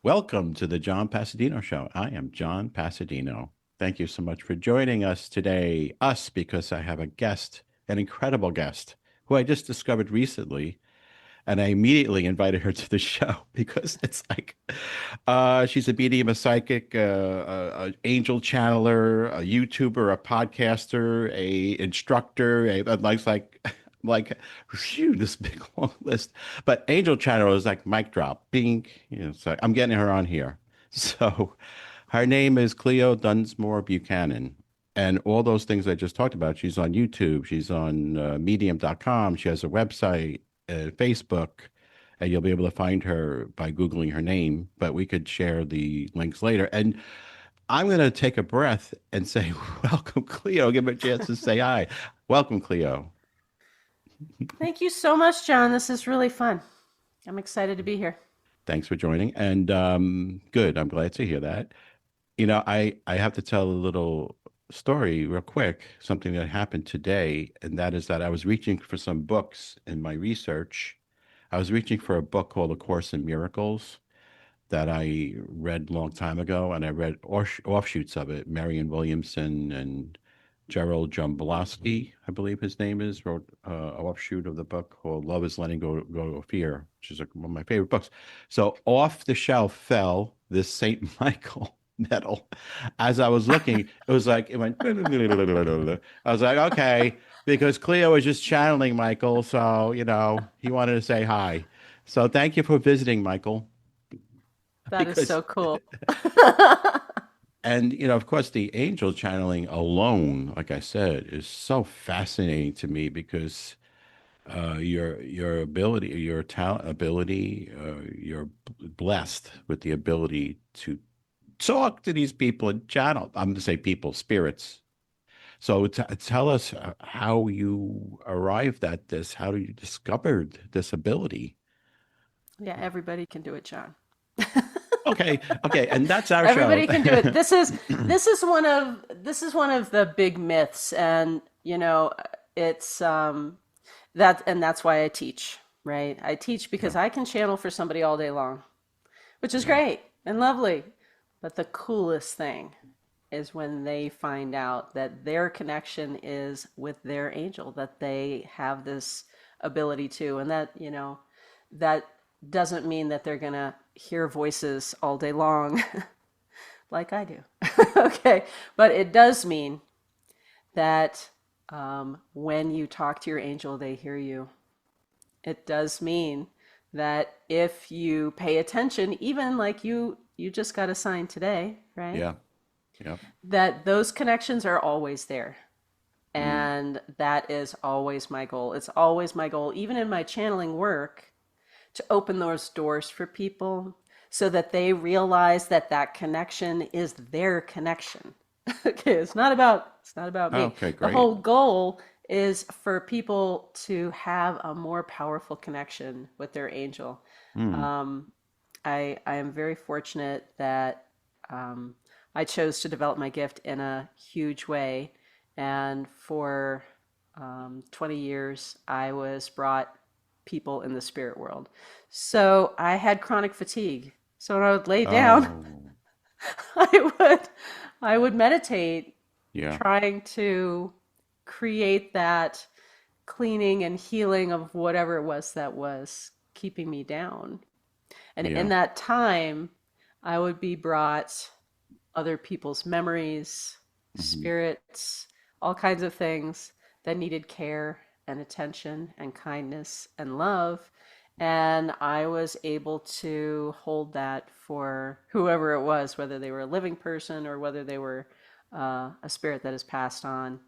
Welcome to the John Passadino Show. I am John Passadino. Thank you so much for joining us today. Us, because I have a guest, an incredible guest, who I just discovered recently. And I immediately invited her to the show because it's like she's a medium, a psychic, a angel channeler, a YouTuber, a podcaster, a instructor, like, phew, this big long list. But angel channeler is like mic drop, bing. So I'm getting her on here. So her name is Cleo Dunsmore Buchanan. And all those things I just talked about, she's on YouTube, she's on medium.com, she has a website, Facebook, and you'll be able to find her by Googling her name, but we could share the links later. And I'm going to take a breath and say, welcome, Cleo. Give her a chance to say hi. Welcome, Cleo. Thank you so much, John. This is really fun. I'm excited to be here. Thanks for joining. And good. I'm glad to hear that. I have to tell a little story real quick, something that happened today, and that is that I was reaching for some books in my research. I was reaching for a book called A Course in Miracles that I read a long time ago, and I read offshoots of it. Marion Williamson and Gerald Jomblowski, I believe his name is, wrote an offshoot of the book called Love is Letting Go of Fear, which is one of my favorite books. So off the shelf fell this St. Michael medal. As I was looking, it was like, it went, I was like, okay, because Cleo was just channeling Michael. So, he wanted to say hi. So thank you for visiting, Michael. That is Because so cool. And of course, the angel channeling alone, like I said, is so fascinating to me because your ability, your talent, ability, you're blessed with the ability to talk to these people and channel. I'm going to say people, spirits. So tell us how you arrived at this. How you discovered this ability? Yeah, everybody can do it, John. Okay, okay, and that's our show. Everybody can do it. This is one of the big myths, and it's that's why I teach, right? I teach Yeah, because I can channel for somebody all day long, which is yeah. great and lovely. But the coolest thing is when they find out that their connection is with their angel, that they have this ability to, and that doesn't mean that they're going to hear voices all day long like I do. Okay. But it does mean that when you talk to your angel, they hear you. It does mean that if you pay attention, even like you just got a sign today, right? Yeah. Yeah. That those connections are always there. Mm, And that is always my goal. It's always my goal, even in my channeling work, to open those doors for people so that they realize that that connection is their connection. Okay, it's not about me. okay, The great. whole goal is for people to have a more powerful connection with their angel. Mm, Um, I am very fortunate that um, I chose to develop my gift in a huge way, and for 20 years I was brought people in the spirit world. So I had chronic fatigue. So when I would lay down, oh, I would I would meditate, yeah. trying to create that cleaning and healing of whatever it was that was keeping me down. And in Yeah. that time, I would be brought other people's memories, Hmm. spirits, all kinds of things that needed care and attention and kindness and love. And I was able to hold that for whoever it was, whether they were a living person or whether they were a spirit that has passed on.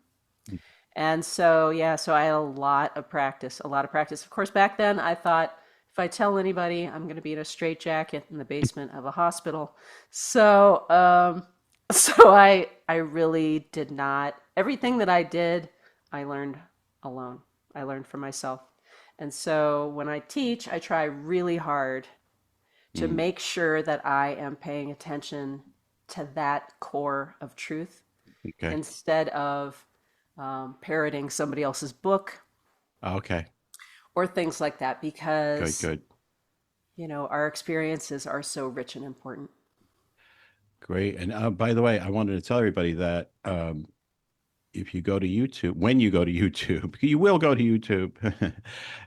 And so, yeah, so I had a lot of practice, a lot of practice. Of course, back then I thought if I tell anybody, I'm going to be in a straitjacket in the basement of a hospital. So, so I really did not, everything that I did, I learned alone. I learned for myself. And so when I teach, I try really hard to Mm, make sure that I am paying attention to that core of truth okay. instead of parroting somebody else's book, Okay. or things like that, Good, because, good. our experiences are so rich and important. Great. And by the way, I wanted to tell everybody that if you go to YouTube, when you go to YouTube, you will go to YouTube,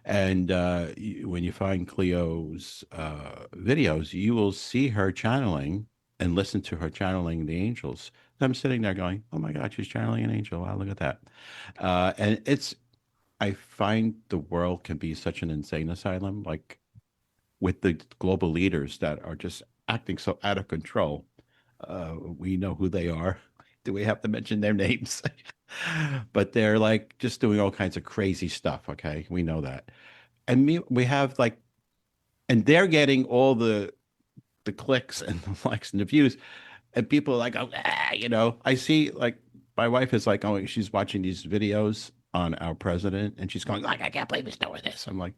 and when you find Cleo's videos, you will see her channeling and listen to her channeling the angels. And I'm sitting there going, "Oh my God, she's channeling an angel! Wow, look at that!" And I find the world can be such an insane asylum, like with the global leaders that are just acting so out of control. We know who they are. Do we have to mention their names? But they're like just doing all kinds of crazy stuff. Okay, we know that, and we have like, and they're getting all the clicks and the likes and the views, and people are like, oh, I see like my wife is like, oh, she's watching these videos on our president, and she's going like, I can't believe he's doing this. I'm like,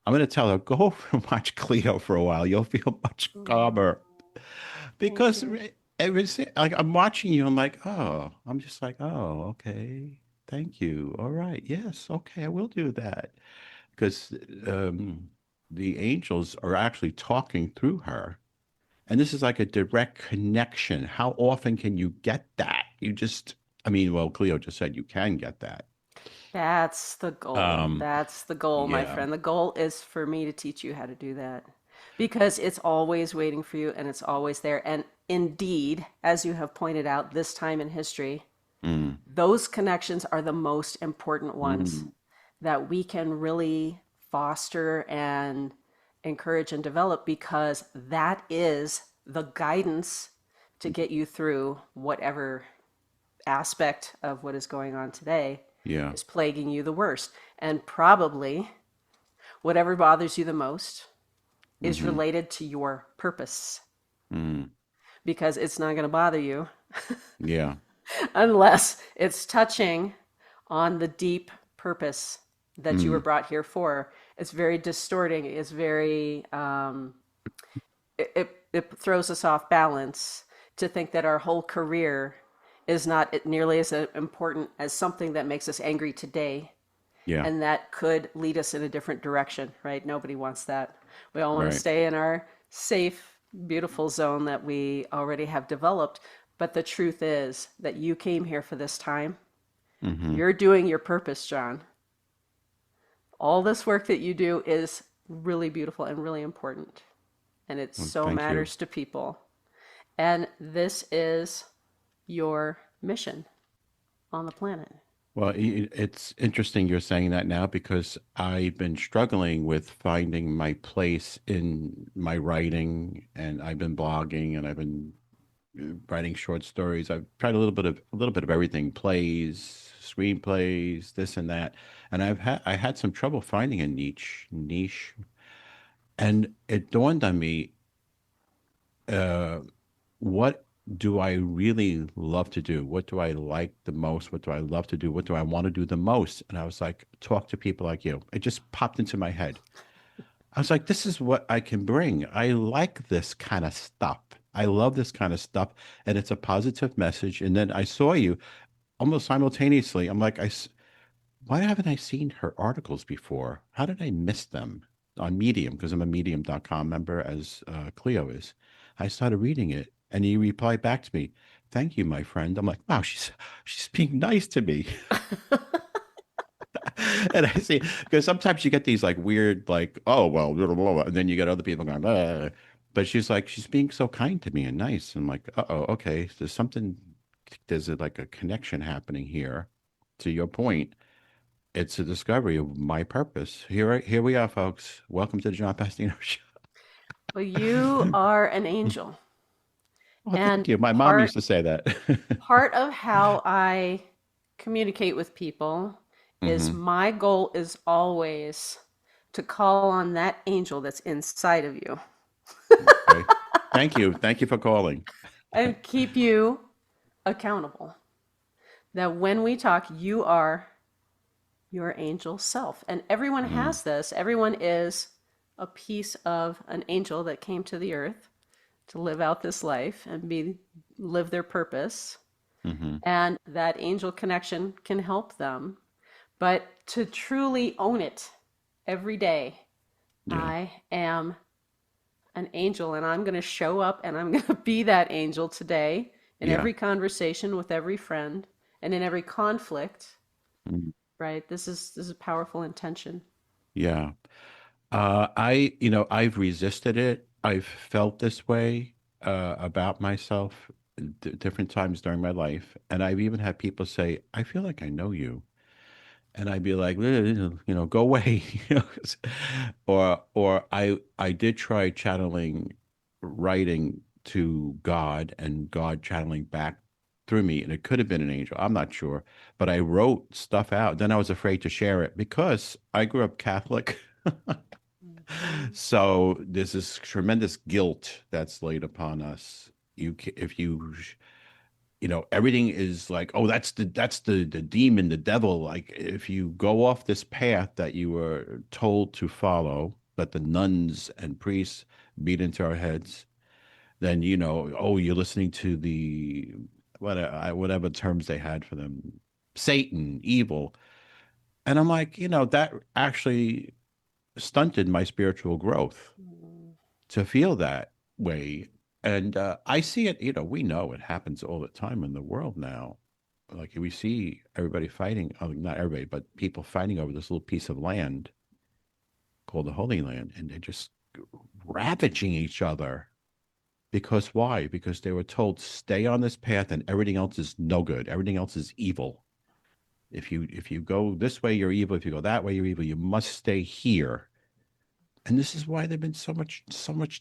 I'm going to tell her, go over and watch Cleo for a while. You'll feel much Oh, calmer thank because you. it was like I'm watching you. I'm like, oh, I'm just like, oh, okay. Thank you. All right. Yes. Okay. I will do that because um, the angels are actually talking through her. And this is like a direct connection. How often can you get that? I mean, well, Cleo just said you can get that. That's the goal. Um, That's the goal, my yeah. friend. The goal is for me to teach you how to do that because it's always waiting for you and it's always there. And indeed, as you have pointed out, this time in history, Mm, those connections are the most important ones mm, that we can really foster and encourage and develop because that is the guidance to get you through whatever aspect of what is going on today yeah. is plaguing you the worst. And probably whatever bothers you the most is Hmm. related to your purpose Mm, because it's not going to bother you yeah. unless it's touching on the deep purpose that you were Mm, brought here for. It's very distorting. It's very, it throws us off balance to think that our whole career is not nearly as important as something that makes us angry today yeah. and that could lead us in a different direction, right? Nobody wants that. We all want to Right. stay in our safe, beautiful zone that we already have developed. But the truth is that you came here for this time. Hmm. You're doing your purpose, John. All this work that you do is really beautiful and really important. And it Well, so thank you. matters to people. And this is your mission on the planet. Well, it's interesting you're saying that now because I've been struggling with finding my place in my writing, and I've been blogging, and I've been writing short stories. I've tried a little bit of everything, plays, screenplays, this and that, and I had some trouble finding a niche, and it dawned on me, uh, what do I really love to do? What do I like the most? What do I love to do? What do I want to do the most? And I was like, talk to people like you. It just popped into my head. I was like, this is what I can bring. I like this kind of stuff. I love this kind of stuff. And it's a positive message. And then I saw you almost simultaneously. I'm like, why haven't I seen her articles before? How did I miss them on Medium? Because I'm a medium.com member, as Cleo is. I started reading it, and he replied back to me, "Thank you, my friend." I'm like, wow, she's being nice to me. And I see, because sometimes you get these like weird, like, oh, well, blah, blah, blah, and then you get other people going, but she's like, she's being so kind to me and nice. I'm like, uh-oh, okay, there's like a connection happening here. To your point, it's a discovery of my purpose. Here we are, folks. Welcome to the John Pastino Show. Well, you are an angel. Well, thank And you. My mom used part to say that. part of how I communicate with people is Hmm. my goal is always to call on that angel that's inside of you Okay. Thank you. Thank you for calling. and keep you accountable. That when we talk, you are your angel self. And everyone Mm, has this. Everyone is a piece of an angel that came to the earth to live out this life and be live their purpose. Hmm. And that angel connection can help them. But to truly own it every day, Yeah. I am an angel and I'm going to show up and I'm going to be that angel today in Yeah. every conversation with every friend and in every conflict, Mm. right? This is powerful intention. Yeah. I've resisted it. I've felt this way about myself different times during my life. And I've even had people say, I feel like I know you. And I'd be like, go away. Or I did try channeling writing to God and God channeling back through me. And it could have been an angel. I'm not sure. But I wrote stuff out. Then I was afraid to share it because I grew up Catholic. Mhm. So there's this tremendous guilt that's laid upon us. If everything is like, oh, that's the demon, the devil. Like if you go off this path that you were told to follow, that the nuns and priests beat into our heads, then oh, you're listening to the whatever terms they had for them, Satan, evil. And I'm like, that actually stunted my spiritual growth Mhm. to feel that way. And I see it, we know it happens all the time in the world now. Like we see everybody fighting, not everybody, but people fighting over this little piece of land called the Holy Land. And they're just ravaging each other. Because why? Because they were told, stay on this path and everything else is no good. Everything else is evil. If you go this way, you're evil. If you go that way, you're evil. You must stay here. And this is why there've been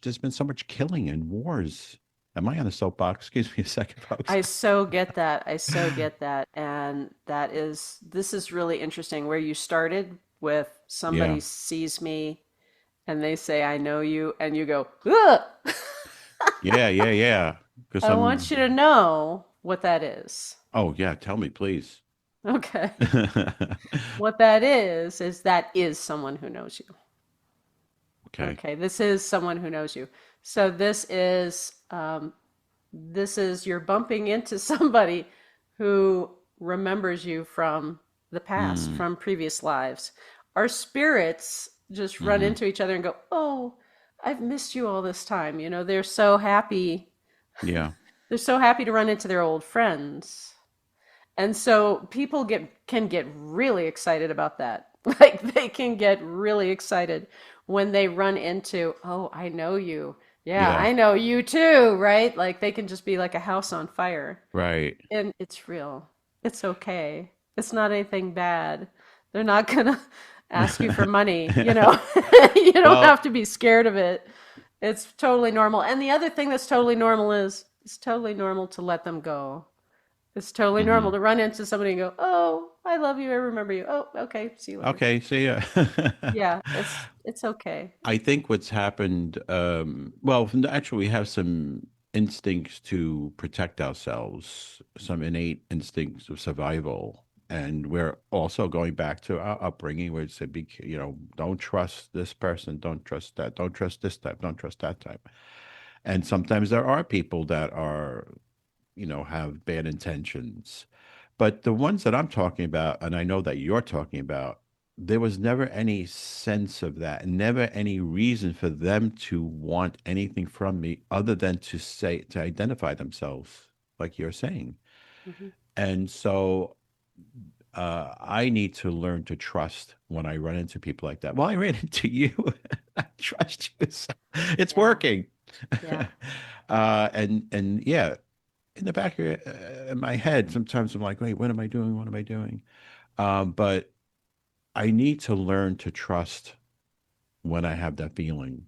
there's been so much killing and wars. Am I on the soapbox? Excuse me a second, folks. I so get that. I so get that. And this is really interesting where you started with Yeah. somebody sees me and they say, I know you, and you go, ugh! Yeah, yeah, yeah. Because I want I'm, you to know what that is. oh, yeah, tell me, please. Okay. What that is that is someone who knows you. Okay. Okay. This is someone who knows you. So this is you're bumping into somebody who remembers you from the past, Mm, from previous lives. Our spirits just run hmm. into each other and go, "Oh, I've missed you all this time." They're so happy. Yeah, They're so happy to run into their old friends. And so people can get really excited about that. Like they can get really excited when they run into, "Oh, I know you. Yeah, yeah, I know you too," right? Like they can just be like a house on fire. right. And it's real. It's okay. It's not anything bad. They're not gonna ask you for money, you know. You don't Well, have to be scared of it. It's totally normal. And the other thing that's totally normal is it's totally normal to let them go. It's totally normal mhm. to run into somebody and go, "Oh, I love you. I remember you. Oh, okay. See you later." Okay, see ya. Yeah, it's okay. I think what's happened, well, actually, we have some instincts to protect ourselves, some innate instincts of survival. And we're also going back to our upbringing where it said, don't trust this person, don't trust that, don't trust this type, don't trust that type. And sometimes there are people that have bad intentions. But the ones that I'm talking about, and I know that you're talking about, there was never any sense of that, never any reason for them to want anything from me other than to identify themselves, like you're saying. Hmm. And so I need to learn to trust when I run into people like that. Well, I ran into you. I trust you. So it's Yeah, working. yeah. And yeah, in the back of in my head, sometimes I'm like, wait, what am I doing? What am I doing? But I need to learn to trust when I have that feeling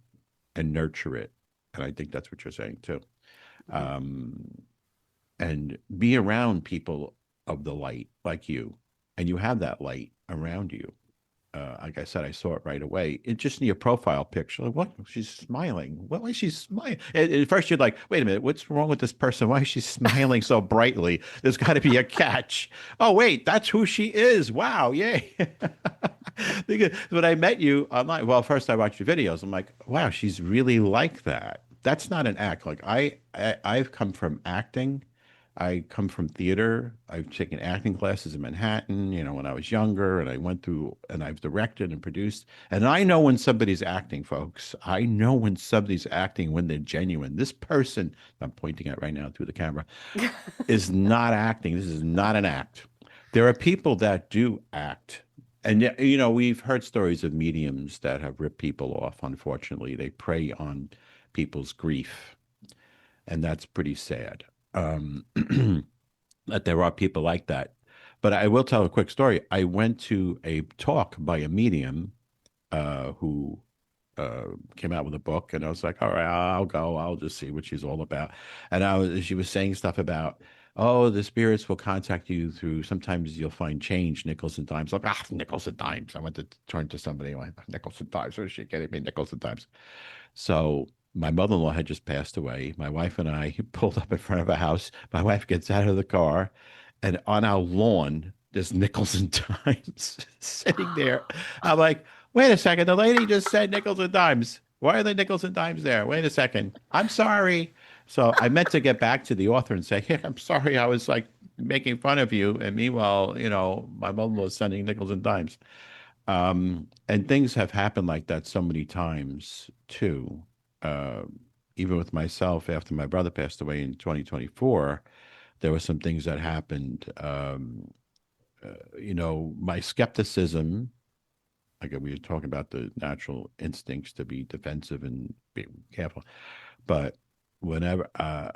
and nurture it. And I think that's what you're saying too. Hmm. Um, and be around people of the light like you, and you have that light around you. Like I said, I saw it right away. It just in your profile picture. Like, what? She's smiling. What? Why is she smiling? At first, you're like, wait a minute, what's wrong with this person? Why is she smiling so brightly? There's got to be a catch. Oh, wait, that's who she is. Wow, yay. Because when I met you online, well, first I watched your videos. I'm like, wow, she's really like that. That's not an act. Like I've come from acting. I come from theater. I've taken acting classes in Manhattan, when I was younger, and I went through and I've directed and produced. And I know when somebody's acting, folks. I know when somebody's acting when they're genuine. This person I'm pointing at right now through the camera is not acting. This is not an act. There are people that do act. And we've heard stories of mediums that have ripped people off. Unfortunately, they prey on people's grief, and that's pretty sad. Um, that there are people like that. But I will tell a quick story. I went to a talk by a medium who came out with a book, and I was like, all right, I'll go. I'll just see what she's all about. And she was saying stuff about, oh, the spirits will contact you through. Sometimes you'll find change, nickels and dimes. Like, nickels and dimes. I went to turn to somebody. Like, nickels and dimes. What is she getting me? Nickels and dimes. So my mother-in-law had just passed away. My wife and I pulled up in front of a house. My wife gets out of the car, and on our lawn, there's nickels and dimes sitting there. I'm like, wait a second. The lady just said nickels and dimes. Why are the nickels and dimes there? Wait a second. I'm sorry. So I meant to get back to the author and say, hey, I'm sorry. I was like making fun of you. And meanwhile, my mother-in-law is sending nickels and dimes. And things have happened like that so many times too. Uh, Even with myself, after my brother passed away in 2024, there were some things that happened. My skepticism, like we were talking about the natural instincts to be defensive and be careful, but whenever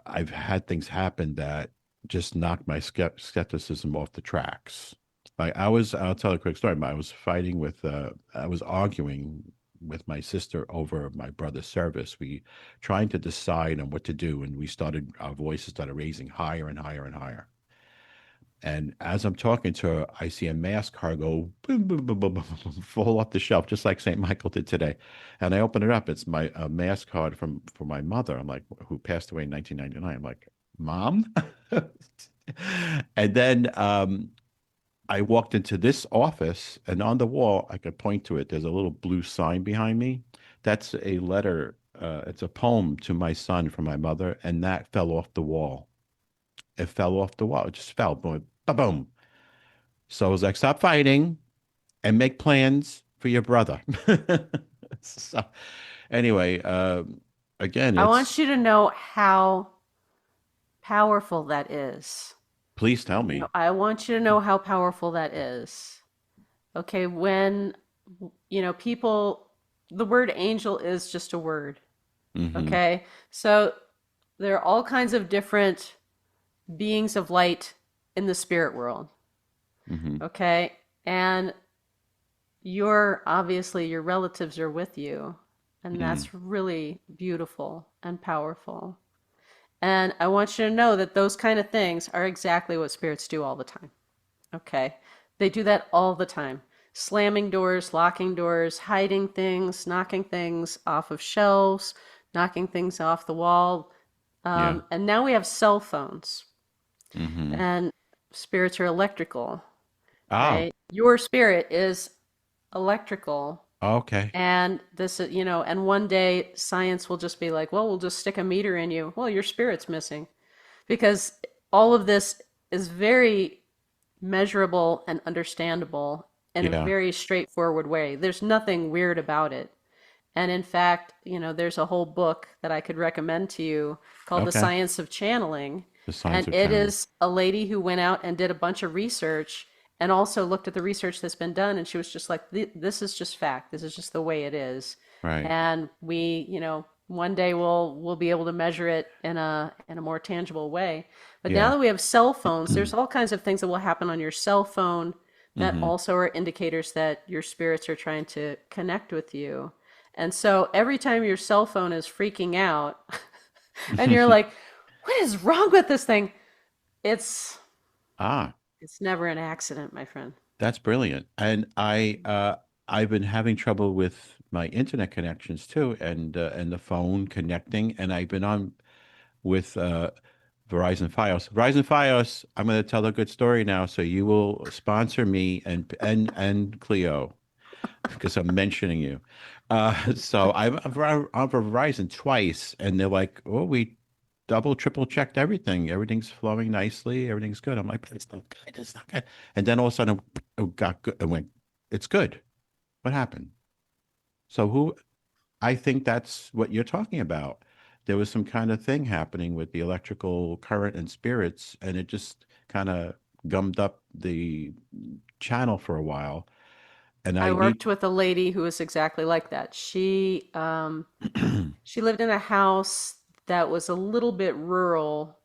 I've had things happen that just knocked my skepticism off the tracks. Like I'll tell a quick story. I was arguing with my sister over my brother's service. We trying to decide on what to do, and our voices started raising higher and higher and higher. And as I'm talking to her, I see a mass card go boom, boom, boom, boom, boom, boom, fall off the shelf, just like St. Michael did today. And I open it up. It's my a mass card for my mother. I'm like, who passed away in 1999. I'm like, Mom? And then I walked into this office, and on the wall, I could point to it. There's a little blue sign behind me. That's a letter. It's a poem to my son from my mother, and that fell off the wall. It fell off the wall. It just fell. Boom, boom. So I was like, stop fighting and make plans for your brother. So anyway, again, I want you to know how powerful that is. please tell me. I want you to know how powerful that is. Okay, when, people, the word angel is just a word. Hmm. Okay, so there are all kinds of different beings of light in the spirit world. Hmm. Okay, and obviously your relatives are with you, and Hmm. that's really beautiful and powerful. And I want you to know that those kind of things are exactly what spirits do all the time. Okay. They do that all the time. Slamming doors, locking doors, hiding things, knocking things off of shelves, knocking things off the wall. Yeah. And now we have cell phones, Hmm. and spirits are electrical, Oh, right? Your spirit is electrical. okay. And and one day science will just be like, well, we'll just stick a meter in you. Well, your spirit's missing because all of this is very measurable and understandable in a Yeah. very straightforward way. There's nothing weird about it. And in fact, there's a whole book that I could recommend to you called The Okay. Science of Channeling. The And signs of it channeling. is a lady who went out and did a bunch of research and also looked at the research that's been done. And she was just like, this is just fact. This is just the way it is. Right. And one day we'll be able to measure it in a more tangible way. But now Yeah. that we have cell phones, there's all kinds of things that will happen on your cell phone that Hmm. also are indicators that your spirits are trying to connect with you. And so every time your cell phone is freaking out and you're like, what is wrong with this thing? It's Ah, it's never an accident, my friend. that's brilliant. And I've been having trouble with my internet connections too, and the phone connecting. And I've been on with Verizon Fios. Verizon Fios. I'm going to tell a good story now, so you will sponsor me and Cleo because I'm mentioning you. So I'm on Verizon twice, and they're like, "Oh, we double, triple checked everything. Everything's flowing nicely. Everything's good. I'm like, but it's not good. It's not good. And then all of a sudden it got good. It went, it's good. What happened? So who, I think that's what you're talking about. There was some kind of thing happening with the electrical current and spirits, and it just kind of gummed up the channel for a while. And I I need, worked with a lady who was exactly like that. She lived in a house that was a little bit rural.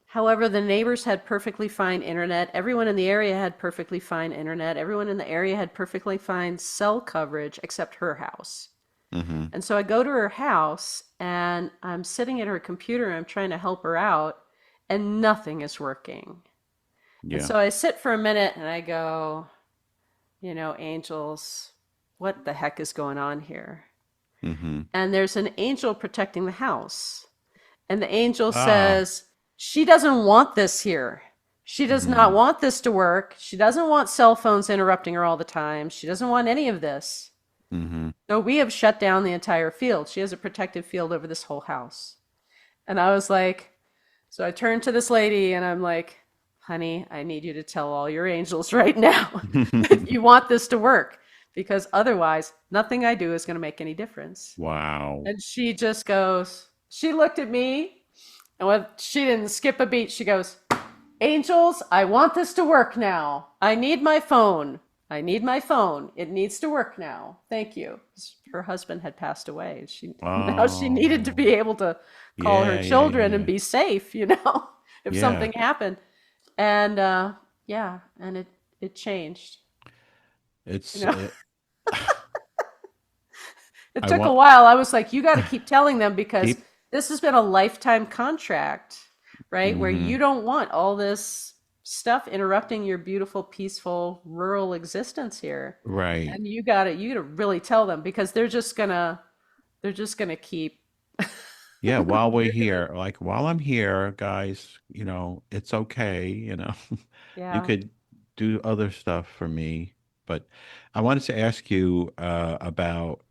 However, the neighbors had perfectly fine internet. Everyone in the area had perfectly fine internet. Everyone in the area had perfectly fine cell coverage except her house. hmm And so I go to her house and I'm sitting at her computer and I'm trying to help her out and nothing is working. And yeah, so I sit for a minute and I go, angels, what the heck is going on here? hmm And there's an angel protecting the house. And the angel ah, says, she doesn't want this here. She does not hmm want this to work. She doesn't want cell phones interrupting her all the time. She doesn't want any of this. hmm So we have shut down the entire field. She has a protective field over this whole house. And I was like, so I turned to this lady and I'm like, honey, I need you to tell all your angels right now if you want this to work, because otherwise, nothing I do is going to make any difference. wow. And she just goes, she looked at me and she didn't skip a beat. She goes, angels, I want this to work now. I need my phone. I need my phone. It needs to work now. Thank you. Her husband had passed away. She now she needed to Oh, be able to call her yeah, yeah, children and yeah, be safe, if yeah. something happened. And yeah, and it changed. You It's know, it I took a want while. I was like, you got to keep telling them because keep. this has been a lifetime contract, right? Where Hmm you don't want all this stuff interrupting your beautiful, peaceful, rural existence here. Right. And you got to really tell them because they're just gonna keep. Yeah, while we're You're gonna, here, like while I'm here, guys, it's okay, You yeah. could do other stuff for me, but I wanted to ask you about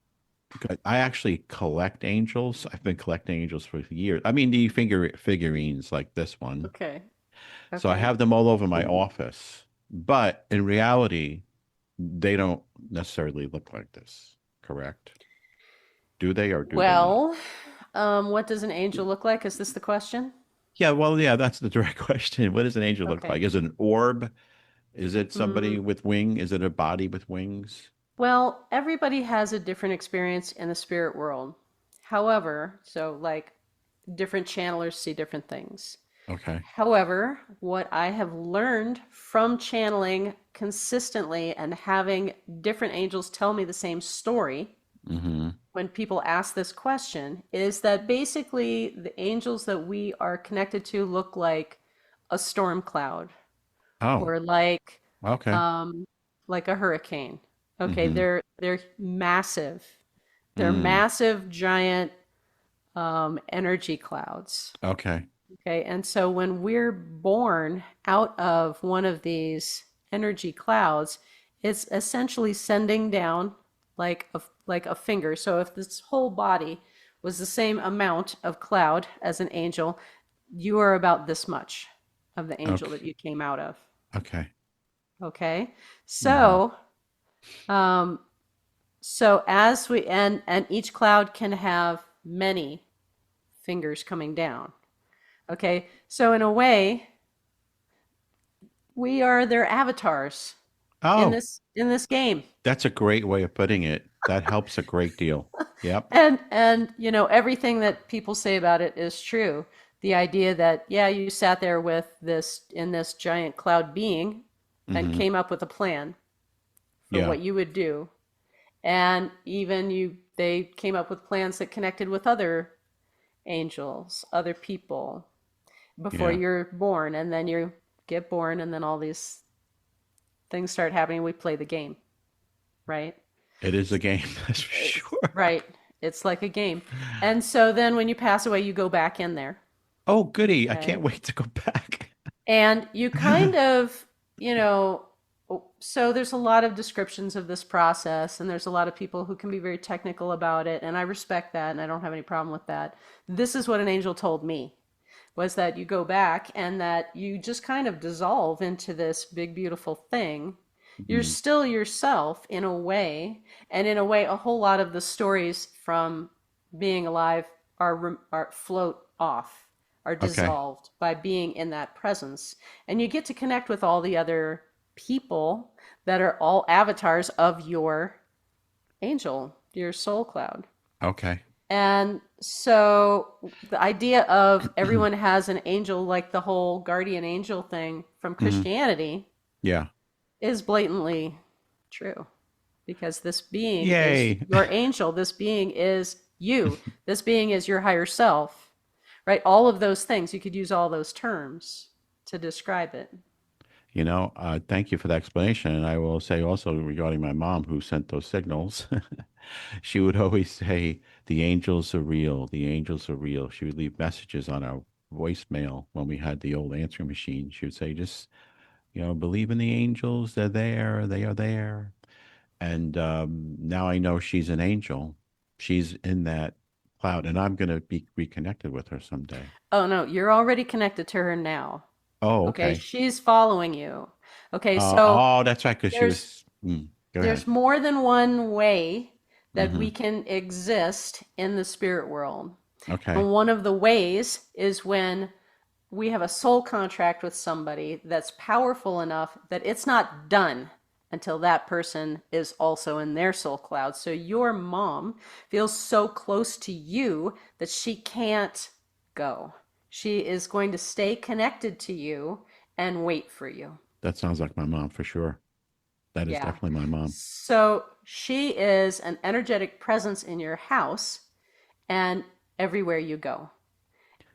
I actually collect angels. I've been collecting angels for years. I mean, the figurines like this one. Okay. So I Okay. have them all over my office. But in reality, they don't necessarily look like this, correct? Do they or do they not? Well, what does an angel look like? Is this the question? Yeah, well, yeah, that's the direct question. What does an angel look Okay. like? Is it an orb? Is it somebody Mm, with wing? Is it a body with wings? well, everybody has a different experience in the spirit world. However, so like different channelers see different things. Okay. However, what I have learned from channeling consistently and having different angels tell me the same story Mm-hmm. when people ask this question is that basically the angels that we are connected to look like a storm cloud Oh, or okay. um, like a hurricane. Okay, Mm-hmm. they're massive. They're Mm. massive, giant energy clouds. Okay. Okay, and so when we're born out of one of these energy clouds, it's essentially sending down like a finger. So if this whole body was the same amount of cloud as an angel, you are about this much of the angel Okay. that you came out of. Okay. Okay, Mm-hmm. so um, so as we and each cloud can have many fingers coming down. Okay, so in a way, we are their avatars in Oh, this game. that's a great way of putting it. That helps a great deal. Yep. And everything that people say about it is true. The idea that yeah, you sat there with this giant cloud being and Mm-hmm. came up with a plan for Yeah. what you would do. And even they came up with plans that connected with other angels, other people before Yeah. you're born and then you get born and then all these things start happening. We play the game, right? It is a game, that's for It's sure. right. It's like a game. And so then when you pass away, you go back in there. Oh, goody. I can't Okay. wait to go back. And you kind of, you know, so there's a lot of descriptions of this process, and there's a lot of people who can be very technical about it. And I respect that, and I don't have any problem with that. This is what an angel told me. was that you go back and that you just kind of dissolve into this big, beautiful thing. You're Mhm. still yourself in a way, and in a way, a whole lot of the stories from being alive are float off, are Okay. dissolved by being in that presence, and you get to connect with all the other people that are all avatars of your angel, your soul cloud. Okay. And so the idea of everyone has an angel, like the whole guardian angel thing from Hmm. Christianity, Yeah. is blatantly true because this being is Yay. your angel. This being is you. This being is your higher self, right? All of those things, you could use all those terms to describe it. Thank you for the explanation. And I will say also regarding my mom who sent those signals, she would always say, the angels are real. The angels are real. She would leave messages on our voicemail when we had the old answering machine. She would say, just, believe in the angels. They're there. They are there. And now I know she's an angel. She's in that cloud, and I'm going to be reconnected with her someday. Oh, no, you're already connected to her now. Oh, Okay, okay. she's following you. Okay, so Oh, that's right, because she there's was. Go ahead. there's more than one way that Hmm. we can exist in the spirit world. Okay. And one of the ways is when we have a soul contract with somebody that's powerful enough that it's not done until that person is also in their soul cloud. So your mom feels so close to you that she can't go. She is going to stay connected to you and wait for you. That sounds like my mom for sure. That is Yeah. definitely my mom. So she is an energetic presence in your house and everywhere you go.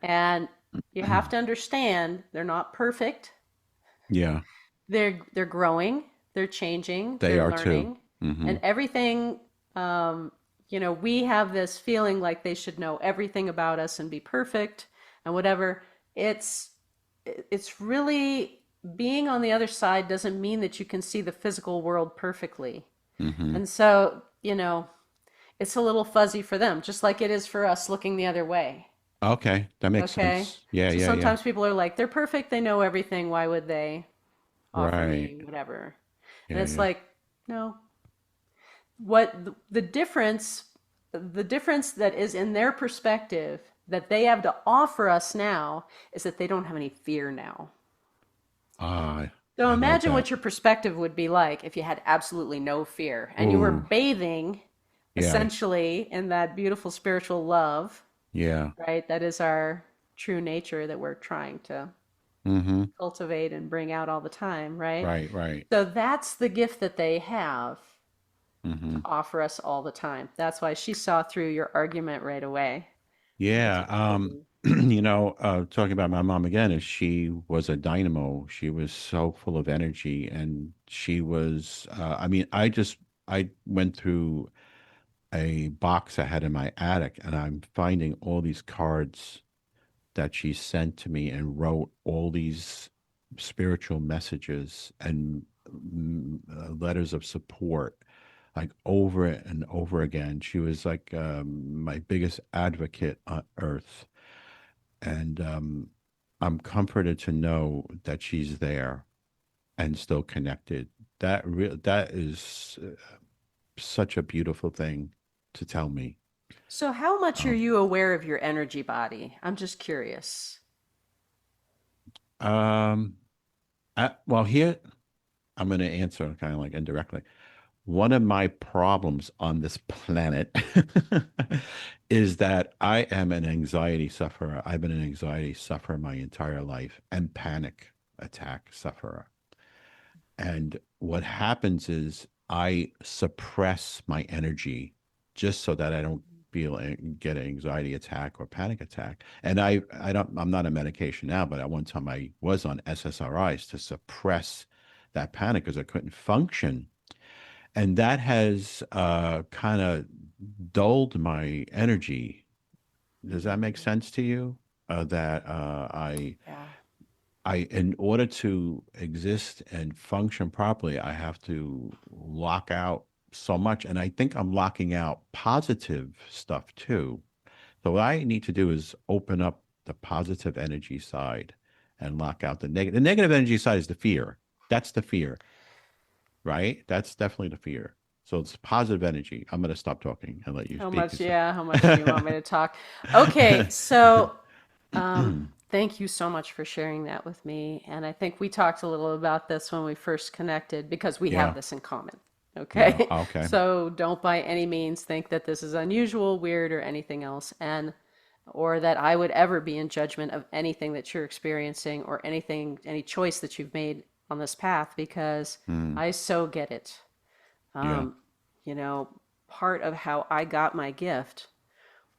And you have to understand they're not perfect. Yeah, They're growing, they're changing, they they're are too. learning, Hmm. and everything. We have this feeling like they should know everything about us and be perfect and whatever. It's it's really being on the other side doesn't mean that you can see the physical world perfectly. Hmm. And so, it's a little fuzzy for them, just like it is for us looking the other way. Okay, that makes Okay? sense. Yeah, So yeah, yeah. sometimes people are like, they're perfect, they know everything, why would they offer Right. me whatever? And Yeah, it's yeah. like, no. What the difference that is in their perspective that they have to offer us now is that they don't have any fear now. Ah, So I love imagine that. what your perspective would be like if you had absolutely no fear and you were Ooh, bathing yeah, essentially in that beautiful spiritual love, yeah. right? That is our true nature that we're trying to Hmm. cultivate and bring out all the time, right? Right, right. So that's the gift that they have to Hmm. offer us all the time. That's why she saw through your argument right away, which Yeah. is cool. Talking about my mom again, is she was a dynamo. She was so full of energy, and she was. I mean, I went through a box I had in my attic, and I'm finding all these cards that she sent to me and wrote all these spiritual messages and letters of support, like over and over again. She was like my biggest advocate on earth. And I'm comforted to know that she's there and still connected. That is such a beautiful thing to tell me. So, how much are Um, you aware of your energy body? I'm just curious. um, well, here I'm going to answer kind of like indirectly. One of my problems on this planet is that I am an anxiety sufferer. I've been an anxiety sufferer my entire life and panic attack sufferer. And what happens is I suppress my energy just so that I don't get an anxiety attack or panic attack. And I'm not on medication now, but at one time I was on SSRIs to suppress that panic because I couldn't function. And that has kind of dulled my energy. Does that make Mhm. sense to you? That Yeah. in order to exist and function properly, I have to lock out so much. And I think I'm locking out positive stuff too. So what I need to do is open up the positive energy side and lock out the negative. The negative energy side is the fear. That's the fear, right? That's definitely the fear. So it's positive energy. I'm going to stop talking and let you How speak. much, yeah, how much do you want me to talk? Okay, so thank you so much for sharing that with me. And I think we talked a little about this when we first connected because we have Yeah. this in common. Yeah. Okay. Okay. So don't by any means think that this is unusual, weird, or anything else. And or that I would ever be in judgment of anything that you're experiencing or anything, any choice that you've made on this path because Mm, I so get it. yeah. Um, you know, part of how I got my gift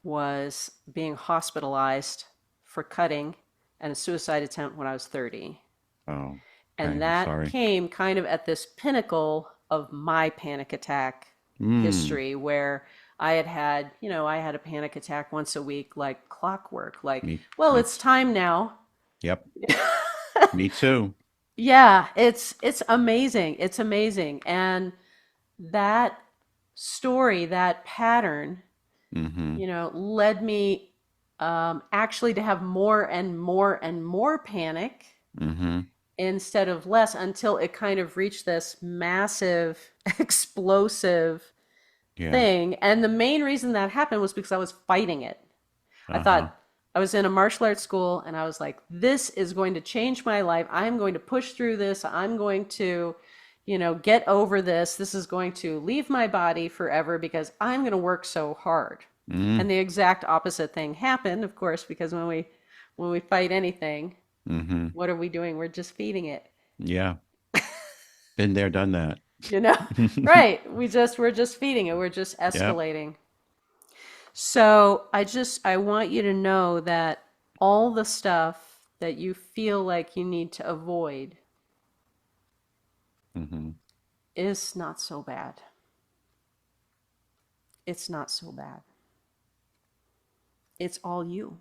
was being hospitalized for cutting and a suicide attempt when I was 30. Oh, And okay. I'm that sorry. came kind of at this pinnacle of my panic attack Mm, history where I had a panic attack once a week like clockwork. Like, me, well, me. it's time now. Yep. Me too. Yeah, it's amazing. It's amazing. And that story, that pattern, Mm-hmm. led me actually to have more and more and more panic Mm-hmm. instead of less until it kind of reached this massive, explosive Yeah. thing. And the main reason that happened was because I was fighting it. I Uh-huh. thought I was in a martial arts school and I was like, this is going to change my life. I'm going to push through this. I'm going to, get over this. This is going to leave my body forever because I'm going to work so hard. Mm, And the exact opposite thing happened, of course, because when we fight anything, mm-hmm. what are we doing? We're just feeding it. Yeah. Been there, done that. You know? Right. We're just feeding it. We're just Yep. escalating. So I want you to know that all the stuff that you feel like you need to avoid Mm-hmm. is not so bad. It's not so bad. It's all you.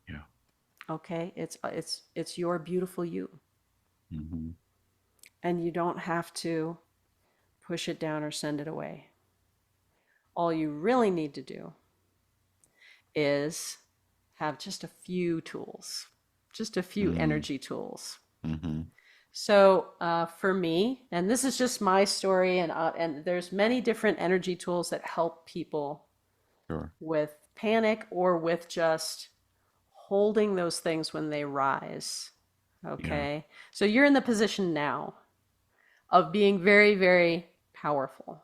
Yeah. Okay? It's your beautiful you. Mm-hmm. And you don't have to push it down or send it away. All you really need to do is have just a few tools, just a few Mm, energy tools. mm-hmm. So for me, and this is just my story, and there's many different energy tools that help people Sure. with panic or with just holding those things when they rise. Yeah. Okay, so you're in the position now of being very, very powerful.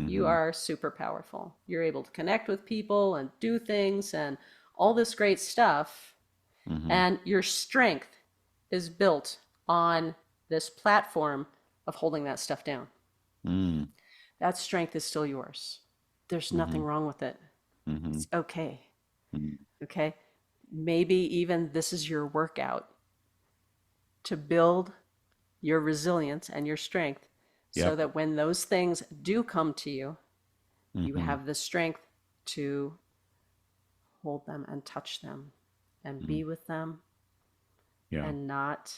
You Mm-hmm. are super powerful. You're able to connect with people and do things and all this great stuff. Mm-hmm. And your strength is built on this platform of holding that stuff down. Mm, That strength is still yours. There's mm-hmm. nothing wrong with it. Mm-hmm. It's okay. Mm, Okay. Maybe even this is your workout to build your resilience and your strength so yep. that when those things do come to you, you Mm-hmm. have the strength to hold them and touch them and Mm, be with them yeah. and not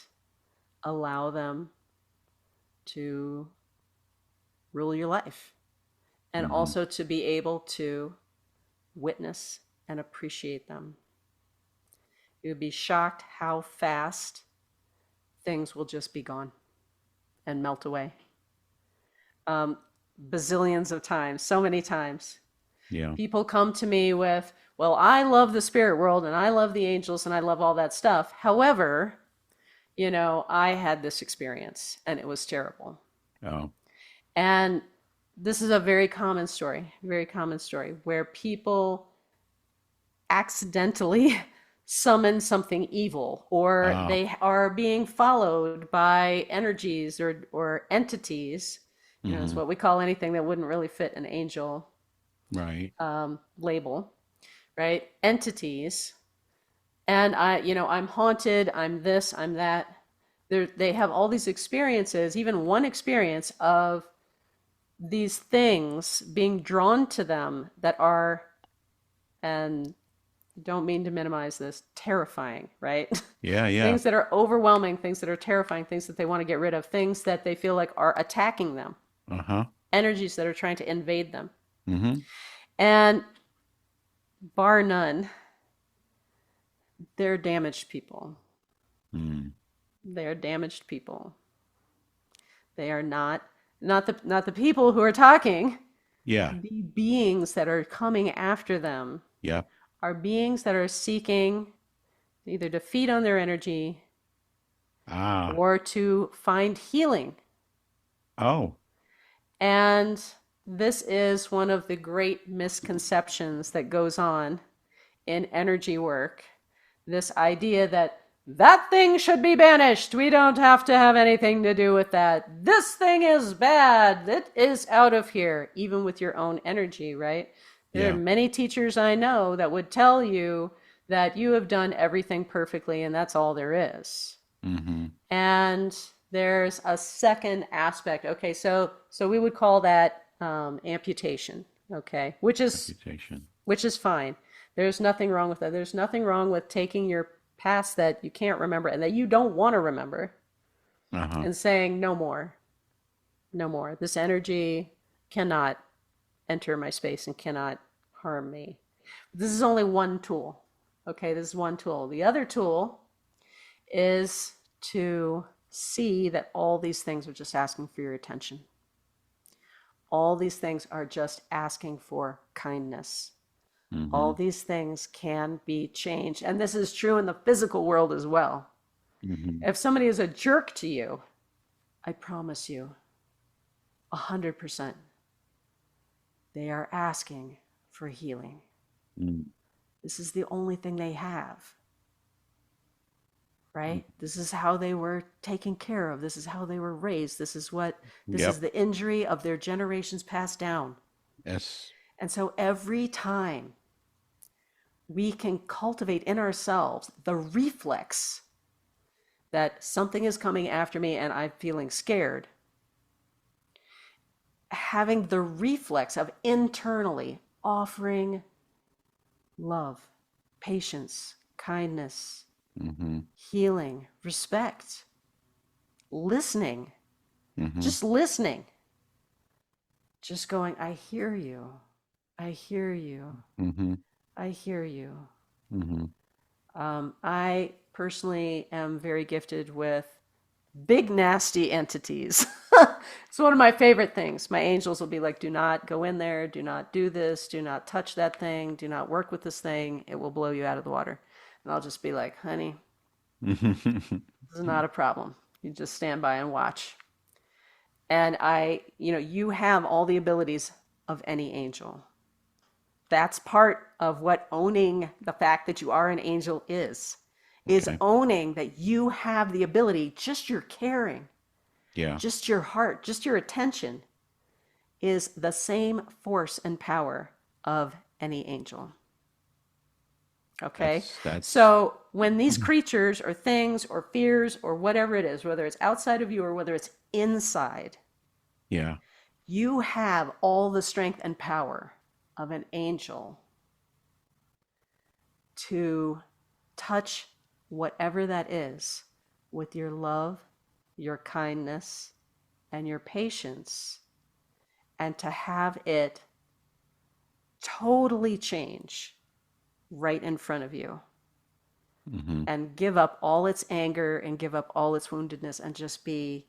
allow them to rule your life. And Mm-hmm. also to be able to witness and appreciate them. You would be shocked how fast things will just be gone and melt away. Um, Bazillions of times, so many times. Yeah. People come to me with, well, I love the spirit world and I love the angels and I love all that stuff. However, I had this experience and it was terrible. Oh. And this is a very common story where people accidentally summon something evil or Oh. they are being followed by energies or entities. It's Mm-hmm. what we call anything that wouldn't really fit an angel Right. label, right? Entities. And I'm haunted, I'm this, I'm that. They have all these experiences, even one experience of these things being drawn to them that are, and don't mean to minimize this, terrifying, right? Yeah. Yeah. Things that are overwhelming, things that are terrifying, things that they want to get rid of, things that they feel like are attacking them, Uh-huh. energies that are trying to invade them. Mm-hmm. And bar none, They're damaged people. Mm. They're damaged people. They are not the people who are talking. Yeah. The beings that are coming after them Yep. are beings that are seeking either to feed on their energy Ah. or to find healing. Oh. And this is one of the great misconceptions that goes on in energy work. This idea that that thing should be banished. We don't have to have anything to do with that. This thing is bad. It is out of here, even with your own energy, right? There are Yeah. many teachers I know that would tell you that you have done everything perfectly and that's all there is. Mm-hmm. And there's a second aspect. Okay, so we would call that amputation. Okay, Reputation. which is fine. There's nothing wrong with that. There's nothing wrong with taking your past that you can't remember and that you don't want to remember Uh-huh. and saying no more, no more. This energy cannot enter my space and cannot harm me. This is only one tool. Okay, this is one tool. The other tool is to see that all these things are just asking for your attention. All these things are just asking for kindness. All Mm-hmm. these things can be changed. And this is true in the physical world as well. Mm-hmm. If somebody is a jerk to you, I promise you, 100%, they are asking for healing. Mm-hmm. This is the only thing they have, right? This is how they were taken care of. This is how they were raised. This is Yep. the injury of their generations passed down. Yes. And so every time we can cultivate in ourselves the reflex that something is coming after me and I'm feeling scared, having the reflex of internally offering love, patience, kindness, Mm-hmm. healing, respect, listening, Mm-hmm. just listening, just going, I hear you, I hear you, Mm-hmm. I hear you. Mm-hmm. I personally am very gifted with big nasty entities. It's one of my favorite things. My angels will be like, do not go in there, do not do this, do not touch that thing, do not work with this thing, it will blow you out of the water. And I'll just be like, honey, Mm-hmm. this is not a problem. You just stand by and watch. And you have all the abilities of any angel. That's part of what owning the fact that you are an angel is Okay. owning that you have the ability, just your caring, Yeah. just your heart, just your attention is the same force and power of any angel. Okay? That's So when these creatures or things or fears or whatever it is, whether it's outside of you or whether it's inside, yeah. you have all the strength and power of an angel to touch whatever that is with your love, your kindness, and your patience, and to have it totally change right in front of you Mm-hmm. and give up all its anger and give up all its woundedness and just be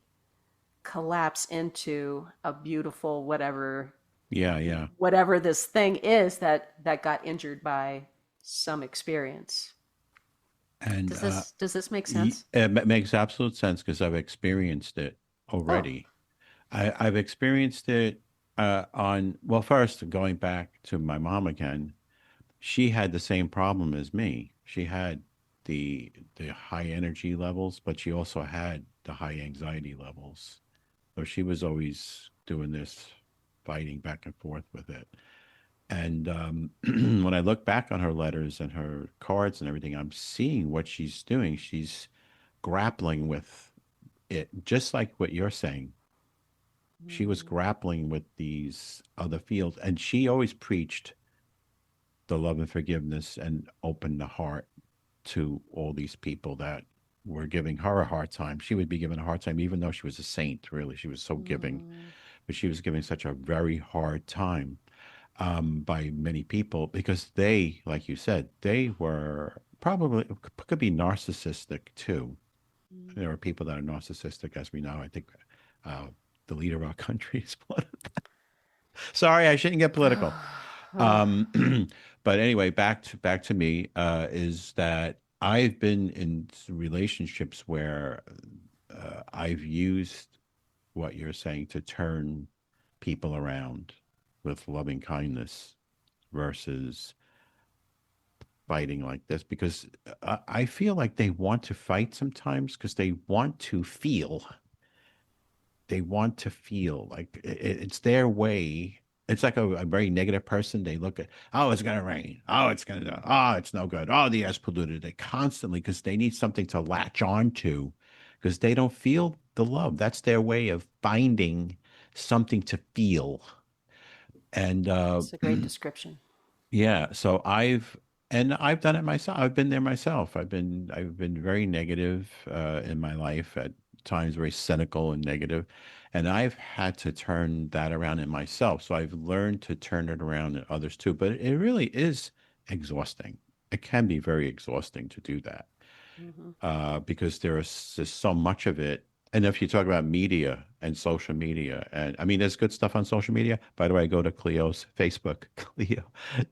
collapse into a beautiful Yeah, yeah. whatever this thing is that got injured by some experience. And Does this make sense? it makes absolute sense because I've experienced it Oh. already. I've experienced it on, well, first going back to my mom again, she had the same problem as me. She had the high energy levels, but she also had the high anxiety levels. So she was always doing this, fighting back and forth with it. And when I look back on her letters and her cards and everything, I'm seeing what she's doing. She's grappling with it, just like what you're saying. She was Mm, grappling with these other fields, and she always preached the love and forgiveness and opened the heart to all these people that were giving her a hard time. She would be given a hard time, even though she was a saint, really. She was so giving, mm, but she was giving such a very hard time by many people because they, like you said, they were. probably could be narcissistic too. There are people that are narcissistic, as we know. I think uh, the leader of our country is one. Sorry, I shouldn't get political. Oh, Um, but anyway, back to me is that I've been in relationships where I've used what you're saying to turn people around with loving kindness versus fighting like this because I feel like they want to fight sometimes because they want to feel like it's their way. It's like a very negative person. They look at, oh, it's going to rain. Oh, it's no good. Oh, the air's polluted. They constantly, because they need something to latch on to because they don't feel the love. That's their way of finding something to feel. And it's a great description. yeah, so I've done it myself. I've been there myself. I've been very negative in my life at times, very cynical and negative, and I've had to turn that around in myself. So I've learned to turn it around in others too. But it really is exhausting. It can be very exhausting to do that Hmm. because there is just so much of it. And if you talk about media and social media, and I mean, there's good stuff on social media. By the way, go to Cleo's Facebook, Cleo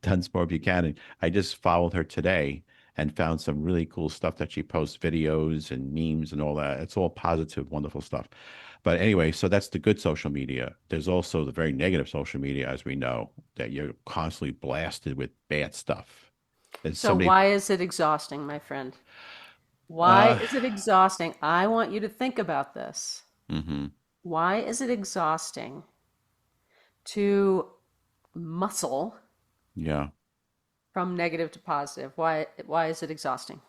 Dunsmore Buchanan. I just followed her today and found some really cool stuff that she posts videos and memes and all that. It's all positive, wonderful stuff. But anyway, so that's the good social media. There's also the very negative social media, as we know, that you're constantly blasted with bad stuff. There's So, somebody, why is it exhausting, my friend? Why uh, is it exhausting? I want you to think about this. hmm Why is it exhausting to muscle yeah. from negative to positive? Why is it exhausting?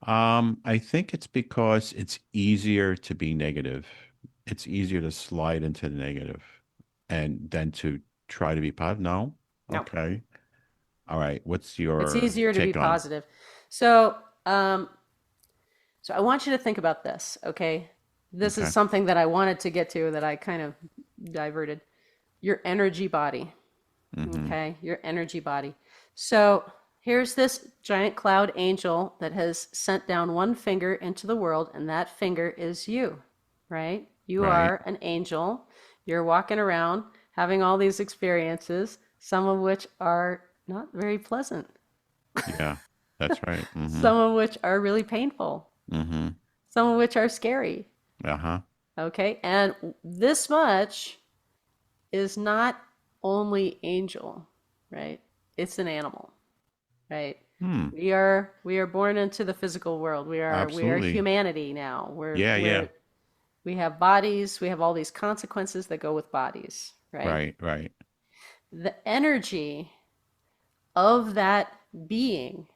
I think it's because it's easier to be negative. It's easier to slide into the negative and then to try to be positive. No? No, Okay. All right. What's it's your easier to be take on? positive. So, so I want you to think about this, okay? This is Okay. something that I wanted to get to that I kind of diverted. Your energy body, Mm-hmm. okay? Your energy body. So here's this giant cloud angel that has sent down one finger into the world, and that finger is you, right? You Right. are an angel. You're walking around having all these experiences, some of which are not very pleasant, Yeah. That's right. Mm-hmm. some of which are really painful, Mm-hmm. some of which are scary. Uh-huh. Okay. And this much is not only angel, right? It's an animal, right? Hmm. We are born into the physical world. We are Absolutely. humanity now. Yeah, yeah. We have bodies, we have all these consequences that go with bodies, right? Right, right. The energy of that being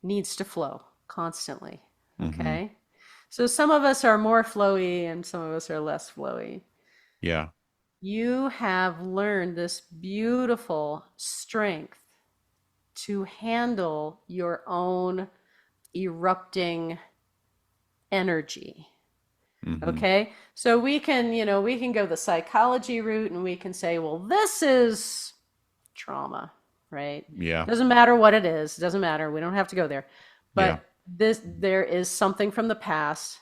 needs to flow constantly. Mm-hmm. Okay? So some of us are more flowy and some of us are less flowy. Yeah. You have learned this beautiful strength to handle your own erupting energy. Mm-hmm. Okay? So we can go the psychology route and we can say, well, this is trauma, right? Yeah. Doesn't matter what it is, it doesn't matter. We don't have to go there. Yeah. But there is something from the past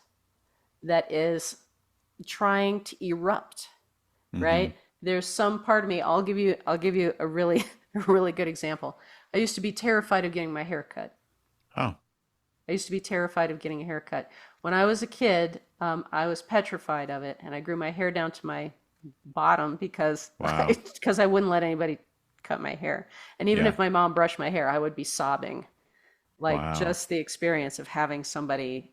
that is trying to erupt, Mm-hmm. right? There's some part of me, I'll give you a really a really good example. I used to be terrified of getting my hair cut. Oh, I used to be terrified of getting a haircut. When I was a kid, I was petrified of it, and I grew my hair down to my bottom because wow. because I wouldn't let anybody cut my hair. And even Yeah. if my mom brushed my hair, I would be sobbing. Like Wow. just the experience of having somebody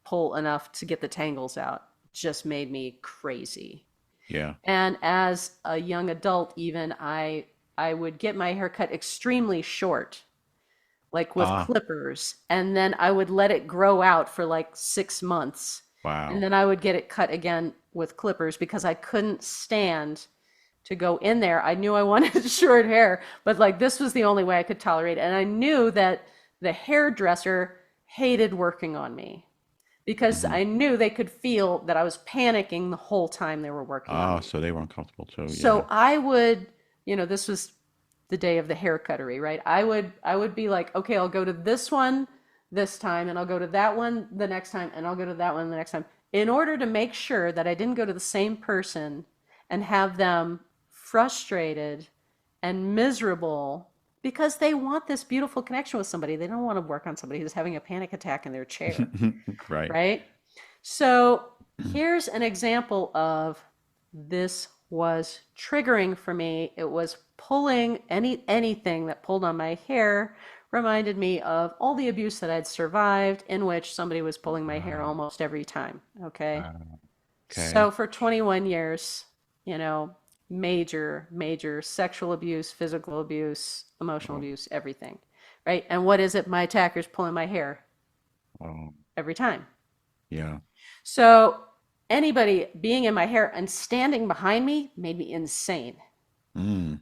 pull enough to get the tangles out just made me crazy. Yeah. And as a young adult, even I would get my hair cut extremely short, like with Ah, clippers, and then I would let it grow out for like 6 months. And wow. then I would get it cut again with clippers because I couldn't stand to go in there. I knew I wanted short hair, but like this was the only way I could tolerate it. And I knew that the hairdresser hated working on me because Mm-hmm. I knew they could feel that I was panicking the whole time they were working on Oh, me. so they were uncomfortable too. Yeah. So I would, this was the day of the hair cuttery, right? I would be like, okay, I'll go to this one this time, and I'll go to that one the next time, and I'll go to that one the next time, in order to make sure that I didn't go to the same person and have them frustrated and miserable because they want this beautiful connection with somebody. They don't want to work on somebody who's having a panic attack in their chair, Right. right? So here's an example of this was triggering for me. It was pulling anything that pulled on my hair reminded me of all the abuse that I'd survived in which somebody was pulling my hair Wow. almost every time. Okay. So Okay. for 21 years, major, major sexual abuse, physical abuse, emotional Oh, abuse, everything. Right. And what is it? My attacker's pulling my hair oh, every time. yeah. So anybody being in my hair and standing behind me made me insane. Mm.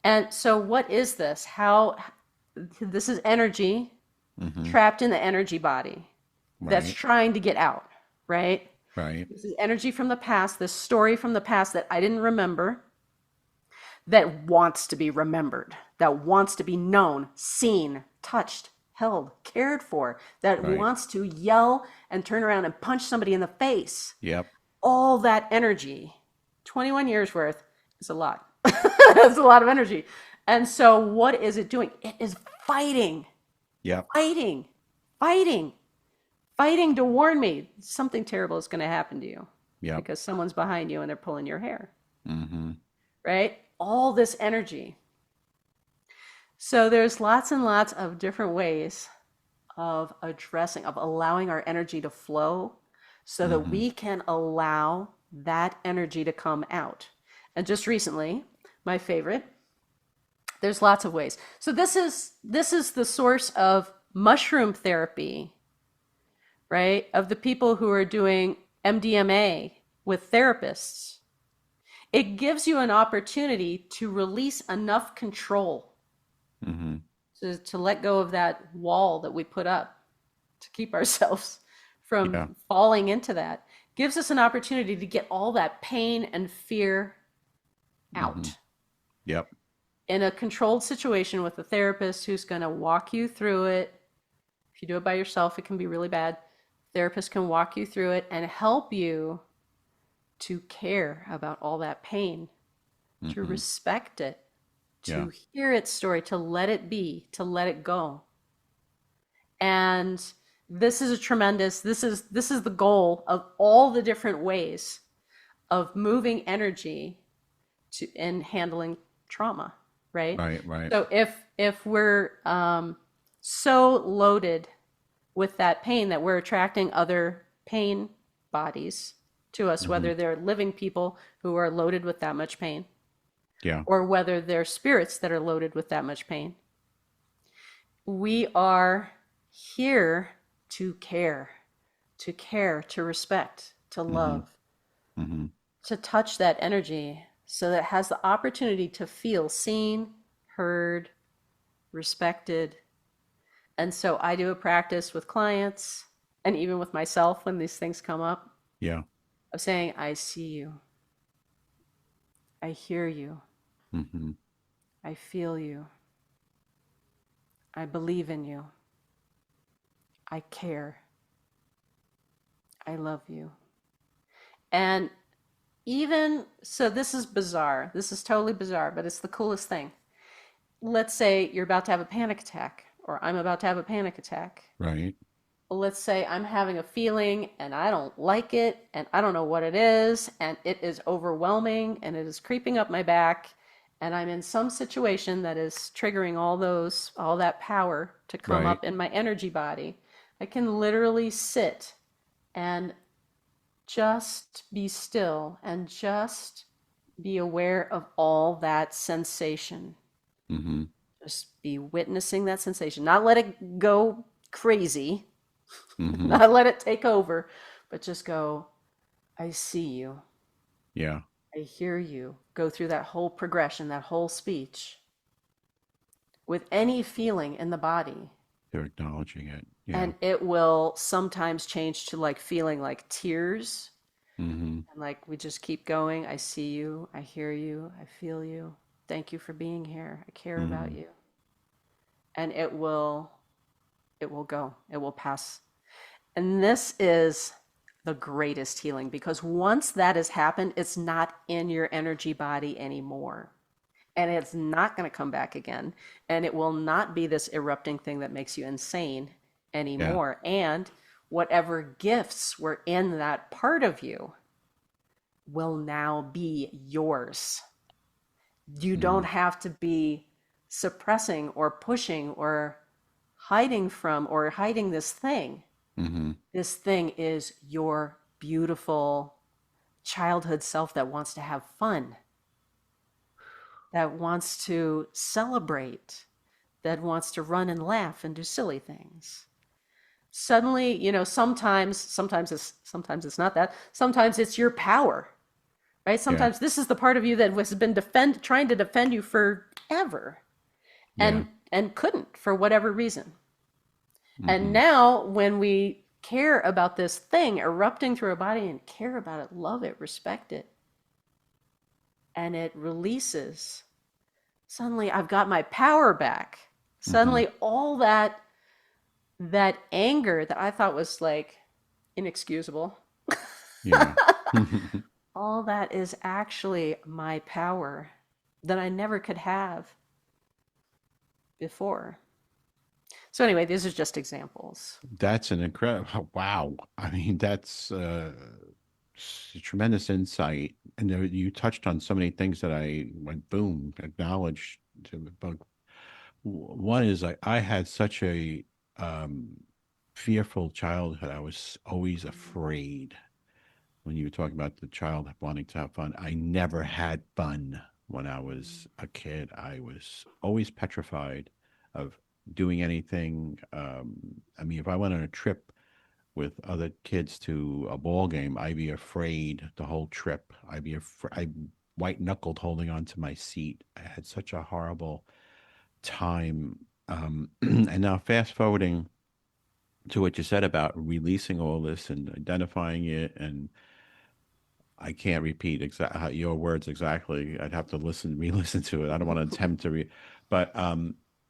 And so what is this? How this is energy Hmm. trapped in the energy body that's Right. trying to get out, right? Right. This is energy from the past, this story from the past that I didn't remember, that wants to be remembered, that wants to be known, seen, touched, held, cared for, that Right. wants to yell and turn around and punch somebody in the face. Yep. All that energy, 21 years worth, is a lot. It's a lot of energy. And so, what is it doing? It is fighting, Yep. fighting, fighting, fighting to warn me something terrible is going to happen to you Yep. because someone's behind you and they're pulling your hair, Hmm. right? All this energy. So, there's lots and lots of different ways of addressing, of allowing our energy to flow so that Hmm. we can allow that energy to come out. And just recently, my favorite, there's lots of ways. So this is the source of mushroom therapy, right? Of the people who are doing MDMA with therapists. It gives you an opportunity to release enough control Hmm. to let go of that wall that we put up to keep ourselves Yeah. from falling into that. Gives us an opportunity to get all that pain and fear Hmm. out Yep. in a controlled situation with a therapist who's going to walk you through it. If you do it by yourself, it can be really bad. Therapist can walk you through it and help you to care about all that pain, to Hmm. respect it, Yeah. to hear its story, to let it be, to let it go. And this is the goal of all the different ways of moving energy to in handling trauma, right? Right. Right. So if we're so loaded with that pain that we're attracting other pain bodies to us, Hmm. whether they're living people who are loaded with that much pain, Yeah. or whether they're spirits that are loaded with that much pain, we are here to care, to respect, to Hmm. love, Hmm. to touch that energy so that it has the opportunity to feel seen, heard, respected. And so I do a practice with clients and even with myself when these things come up Yeah. of saying, I see you, I hear you, Hmm. I feel you, I believe in you, I care, I love you. And even so, this is bizarre. This is totally bizarre, but it's the coolest thing. Let's say you're about to have a panic attack, or I'm about to have a panic attack. Right. Let's say I'm having a feeling and I don't like it and I don't know what it is and it is overwhelming and it is creeping up my back and I'm in some situation that is triggering all that power to come Right. up in my energy body. I can literally sit and just be still and just be aware of all that sensation. Hmm. Just be witnessing that sensation, not let it go crazy, Hmm. not let it take over, but just go, I see you. Yeah. I hear you. Go through that whole progression, that whole speech with any feeling in the body. They're acknowledging it. Yeah. And it will sometimes change to like feeling like tears. Hmm. And like we just keep going. I see you. I hear you. I feel you. Thank you for being here. I care about Mm-hmm. you. And it will go. It will pass. And this is the greatest healing because once that has happened, it's not in your energy body anymore. And it's not going to come back again. And it will not be this erupting thing that makes you insane Yeah. anymore. And whatever gifts were in that part of you will now be yours. You don't Mm-hmm. have to be suppressing or pushing or hiding from or hiding this thing. Mm-hmm. This thing is your beautiful childhood self that wants to have fun, that wants to celebrate, that wants to run and laugh and do silly things. Suddenly, sometimes it's not that. Sometimes it's your power, right? Yeah. Sometimes this is the part of you that has been trying to defend you forever Yeah. and couldn't for whatever reason. And Mm-hmm. now when we care about this thing erupting through our body and care about it, love it, respect it, and it releases, suddenly I've got my power back. Mm-hmm. Suddenly all that anger that I thought was like inexcusable, Yeah. all that is actually my power that I never could have before. So anyway, these are just examples. That's an incredible, wow. I mean, that's tremendous insight. And you touched on so many things that I went boom, acknowledged. But one is I had such a um, fearful childhood. I was always afraid. When you were talking about the child wanting to have fun, I never had fun when I was a kid. I was always petrified of doing anything. I mean, if I went on a trip with other kids to a ball game, I'd be afraid the whole trip. I white knuckled holding on to my seat. I had such a horrible time. And now fast forwarding to what you said about releasing all this and identifying it, and I can't repeat your words exactly. I'd have to re-listen to it. I don't want to attempt to but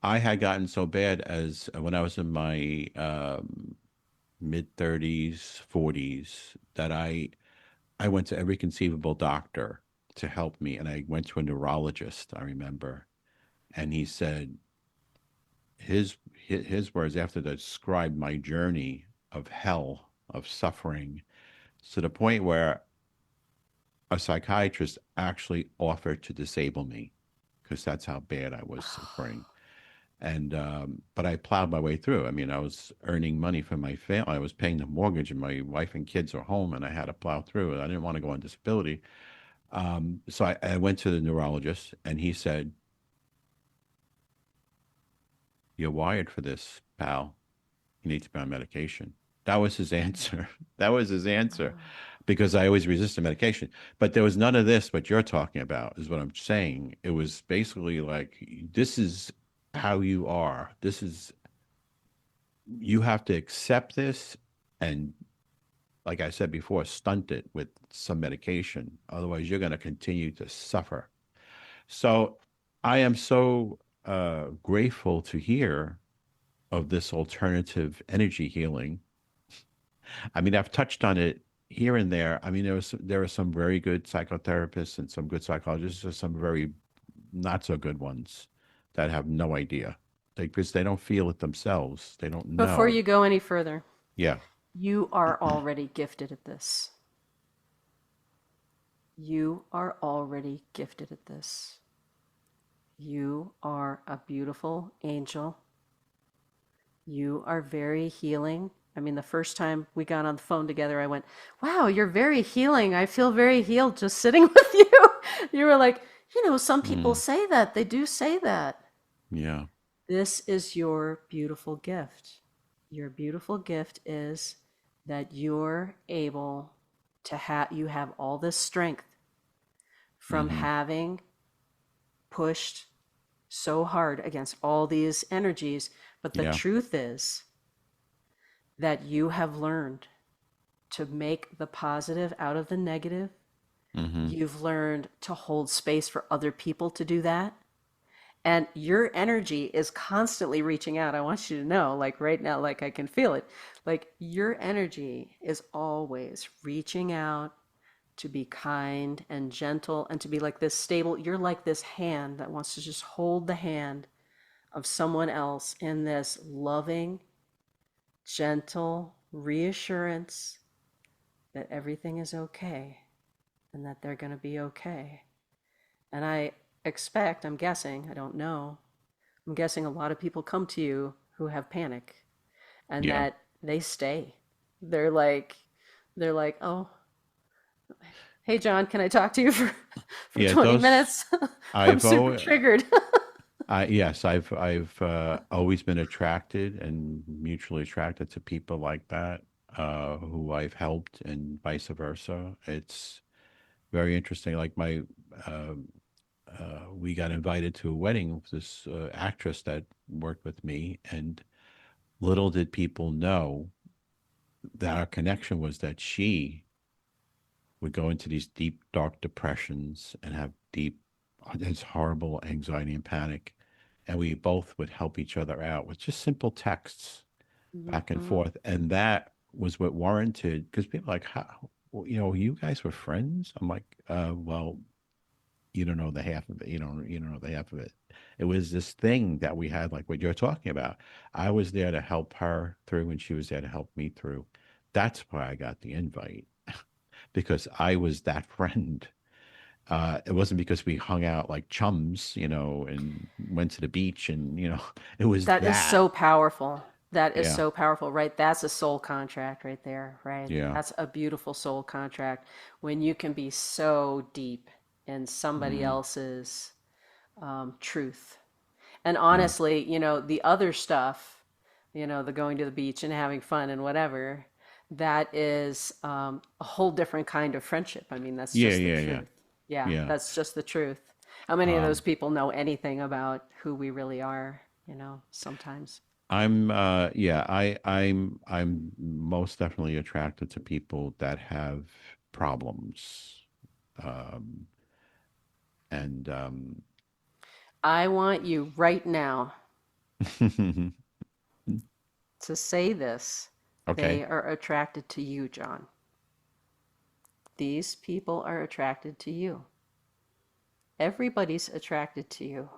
I had gotten so bad as when I was in my mid 30s, 40s, that I went to every conceivable doctor to help me, and I went to a neurologist. I remember, and he said his words after to describe my journey of hell, of suffering, to the point where a psychiatrist actually offered to disable me because that's how bad I was suffering. And but I plowed my way through. I mean, I was earning money for my family. I was paying the mortgage, and my wife and kids are home, and I had to plow through. And I didn't want to go on disability, so I went to the neurologist, and he said, "You're wired for this, pal. You need to be on medication." That was his answer. That was his answer, because I always resisted medication. But there was none of this, what you're talking about, is what I'm saying. It was basically like, this is how you are. This is, you have to accept this and, like I said before, stunt it with some medication. Otherwise, you're going to continue to suffer. So I am so grateful to hear of this alternative energy healing. I mean, I've touched on it here and there. I mean, there are some very good psychotherapists and some good psychologists, and some very not so good ones that have no idea, because they don't feel it themselves. They don't Before know. you go any further, Yeah. you are already gifted at this. You are already gifted at this. You are a beautiful angel. You are very healing. I mean, the first time we got on the phone together, I went, "Wow, you're very healing. I feel very healed just sitting with you." You were like, some people Mm, say that. They do say that. yeah. This is your beautiful gift. Your beautiful gift is that you're able to you have all this strength from Hmm. having pushed so hard against all these energies. But the Yeah. truth is that you have learned to make the positive out of the negative, Mm-hmm. You've learned to hold space for other people to do that. And your energy is constantly reaching out. I want you to know, like right now, like I can feel it. Like your energy is always reaching out to be kind and gentle and to be like this stable. You're like this hand that wants to just hold the hand of someone else in this loving, gentle reassurance that everything is okay and that they're going to be okay. And I expect, I'm guessing, I don't know, I'm guessing a lot of people come to you who have panic and Yeah. that they stay. They're like, they're like, oh, hey John, can I talk to you for for Yeah. 20 Those minutes? I'm I've super always, triggered. yes, I've always been attracted and mutually attracted to people like that, who I've helped and vice versa. It's very interesting. Like uh, we got invited to a wedding with this actress that worked with me, and little did people know that our connection was that she would go into these deep, dark depressions and have deep, this horrible anxiety and panic. And we both would help each other out with just simple texts back and Mhm. forth. And that was what warranted, because people are like, how, well, you guys were friends? I'm like, well, you don't know the half of it. You don't know the half of it. It was this thing that we had, like what you're talking about. I was there to help her through, and she was there to help me through. That's why I got the invite, because I was that friend. It wasn't because we hung out like chums, and went to the beach, and it was That is that. so powerful. That is Yeah, so powerful, right? That's a soul contract right there, right? yeah. That's a beautiful soul contract when you can be so deep in somebody Hmm. else's truth. And Yeah, honestly, the other stuff, the going to the beach and having fun and whatever, that is a whole different kind of friendship. I mean, that's yeah, just the yeah, yeah, truth. Yeah, yeah. that's just the truth. How many of those Um, people know anything about who we really are, sometimes? yeah, I'm most definitely attracted to people that have problems. Um, and I want you right now to say this. okay. They are attracted to you, John. These people are attracted to you. Everybody's attracted to you.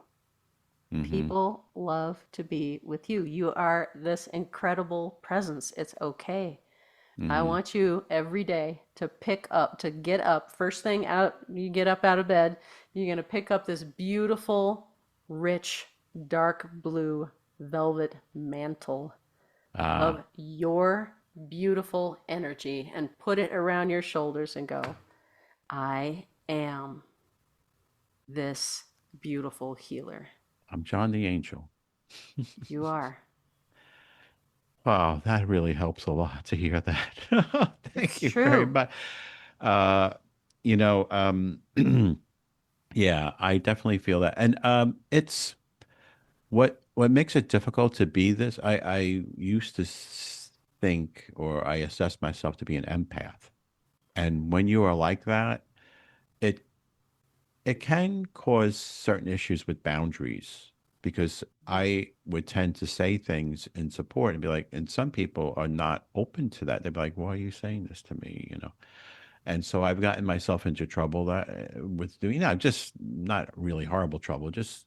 Hmm. People love to be with you. You are this incredible presence. It's okay. I Hmm. want you every day to pick up, to get up. First thing out, you get up out of bed, you're going to pick up this beautiful, rich, dark blue velvet mantle Ah, of your beautiful energy and put it around your shoulders and go, I am this beautiful healer. I'm John the Angel. You are. Wow, that really helps a lot to hear that. It's Thank you very true. much. Uh, you know, um, yeah, I definitely feel that, and it's what makes it difficult to be this. I used to think, or I assess myself to be an empath, and when you are like that, it it can cause certain issues with boundaries, because I would tend to say things in support and be like, and some people are not open to that. They'd be like, "Why are you saying this to me?" And so I've gotten myself into trouble that with doing that, just not really horrible trouble, just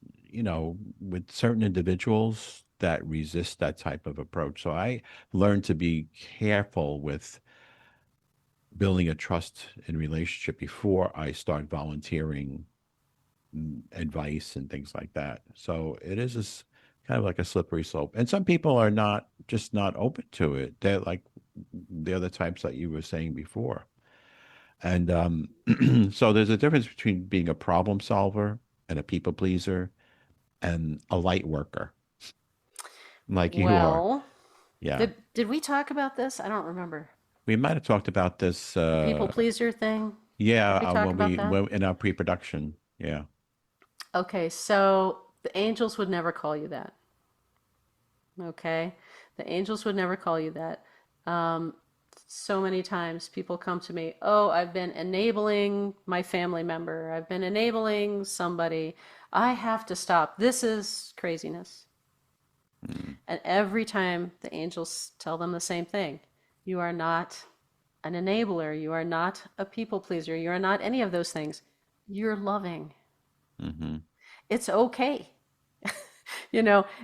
with certain individuals that resist that type of approach. So I learned to be careful with building a trust in relationship before I start volunteering advice and things like that. So it is this kind of like a slippery slope. And some people are not open to it. They're the types that you were saying before. And so there's a difference between being a problem solver and a people pleaser and a light worker, like you are. Well, Yeah. did we talk about this? I don't remember. We might have talked about this, The people pleaser thing? yeah, Did we talk about that? in our pre-production. Yeah. Okay, so the angels would never call you that. Okay? The angels would never call you that. Um, So many times people come to me, oh, I've been enabling my family member. I've been enabling somebody. I have to stop. This is craziness. Mm. And every time the angels tell them the same thing. You are not an enabler. You are not a people pleaser. You are not any of those things. You're loving. Mm-hmm. It's okay.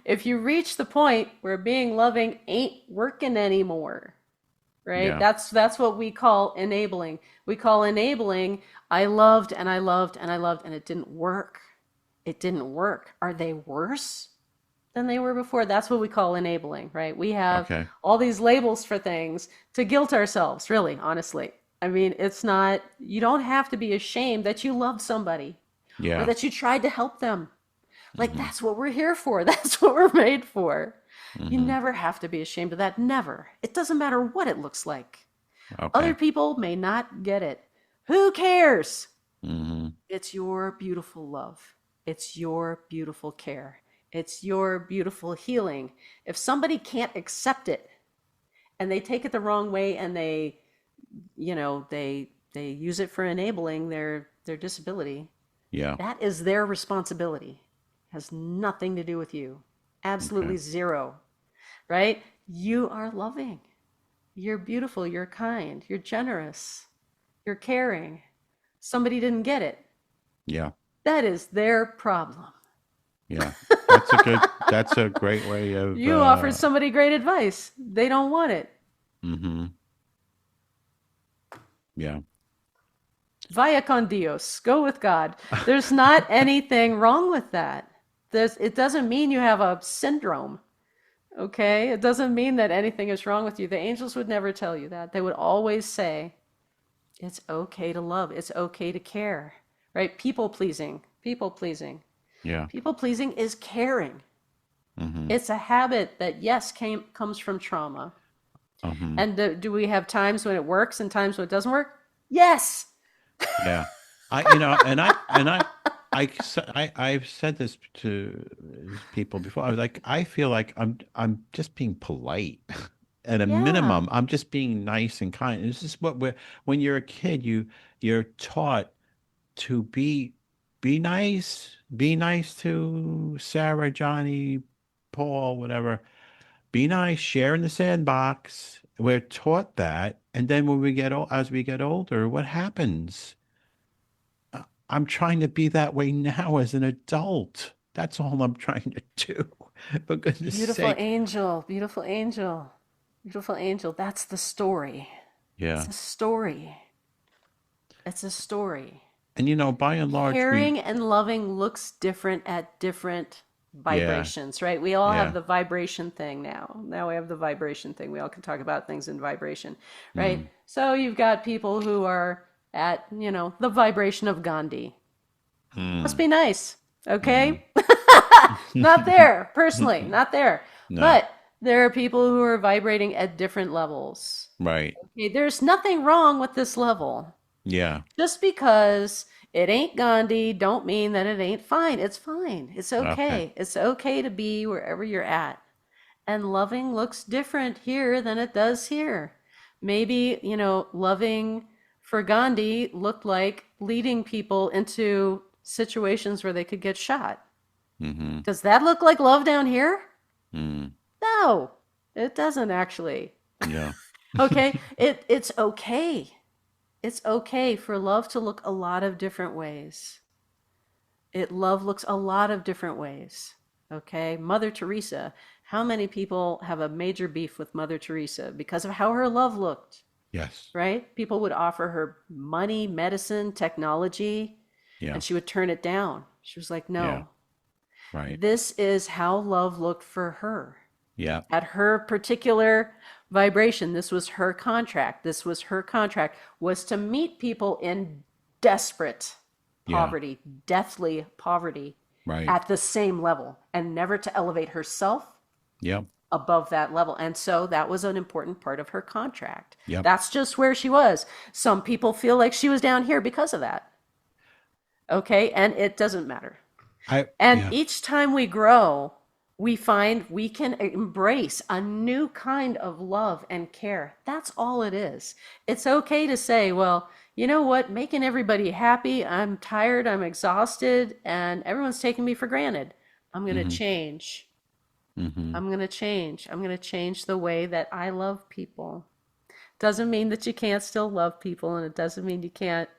If you reach the point where being loving ain't working anymore, right? Yeah. That's what we call enabling. We call enabling, I loved and I loved and I loved and it didn't work. It didn't work. Are they worse than they were before? That's what we call enabling, right? We have Okay. all these labels for things to guilt ourselves, really, honestly. I mean, it's not, you don't have to be ashamed that you loved somebody or Yeah. that you tried to help them. Like, Mm-hmm. that's what we're here for. That's what we're made for. You Mm-hmm. never have to be ashamed of that. Never. It doesn't matter what it looks like. Other Okay. people may not get it. Who cares? Mm-hmm. It's your beautiful love. It's your beautiful care. It's your beautiful healing. If somebody can't accept it and they take it the wrong way and they use it for enabling their disability, Yeah. that is their responsibility. It has nothing to do with you. Okay. Absolutely zero, right? You are loving. You're beautiful. You're kind. You're generous. You're caring. Somebody didn't get it. Yeah. That is their problem. Yeah. That's a great way of, You offered somebody great advice. They don't want it. mm-hmm. Yeah. Vaya con Dios. Go with God. There's not anything wrong with that. It doesn't mean you have a syndrome. Okay? It doesn't mean that anything is wrong with you. The angels would never tell you that. They would always say, it's okay to love. It's okay to care. Right? People pleasing. People pleasing. Yeah. People pleasing is caring. Mm-hmm. It's a habit that, yes, comes from trauma. Mm-hmm. And do we have times when it works and times when it doesn't work? Yes. Yeah. I've said this to people before. I was like, I feel like I'm just being polite. At a Yeah. minimum, I'm just being nice and kind. This is what when you're a kid, you're taught to be nice to Sarah, Johnny, Paul, whatever. Be nice, share in the sandbox. We're taught that, and then when as we get older, what happens? I'm trying to be that way now as an adult. That's all I'm trying to do. For goodness Beautiful sake. angel. Beautiful angel. Beautiful angel. That's the story. It's Yeah. a story. It's a story. And by and large, Caring and loving looks different at different yeah, vibrations, right? We all have yeah. the vibration thing now. Now we have the vibration thing. We all can talk about things in vibration, right? Mm, So you've got people who are at, the vibration of Gandhi. Must mm, be nice, mm. okay? Not there, personally, not there. No, But there are people who are vibrating at different levels. right. Okay, there's nothing wrong with this level. Yeah. Just because it ain't Gandhi, don't mean that it ain't fine. It's fine. It's Okay. okay. It's okay to be wherever you're at. And loving looks different here than it does here. Maybe, loving for Gandhi looked like leading people into situations where they could get shot. Mm-hmm. Does that look like love down here? Mm, No, it doesn't actually. yeah. Okay? It's okay. It's okay for love to look a lot of different ways. Love looks a lot of different ways. Okay? Mother Teresa, how many people have a major beef with Mother Teresa because of how her love looked, Yes. right? People would offer her money, medicine, technology, Yeah. and she would turn it down. She was like, Yeah. "No. Right. This is how love looked for her." Yeah. At her particular vibration, this was her contract. This was her contract, was to meet people in desperate Yeah. poverty, deathly poverty, Right. at the same level, and never to elevate herself Yep. above that level. And so that was an important part of her contract. Yep. That's just where she was. Some people feel like she was down here because of that. Okay. And it doesn't matter. And Yeah. each time we grow, we find we can embrace a new kind of love and care. That's all it is. It's okay to say, well, you know what, making everybody happy, I'm tired, I'm exhausted, and everyone's taking me for granted. I'm going to Hmm. change. Hmm. I'm going to change. I'm going to change the way that I love people. Doesn't mean that you can't still love people, and it doesn't mean you can't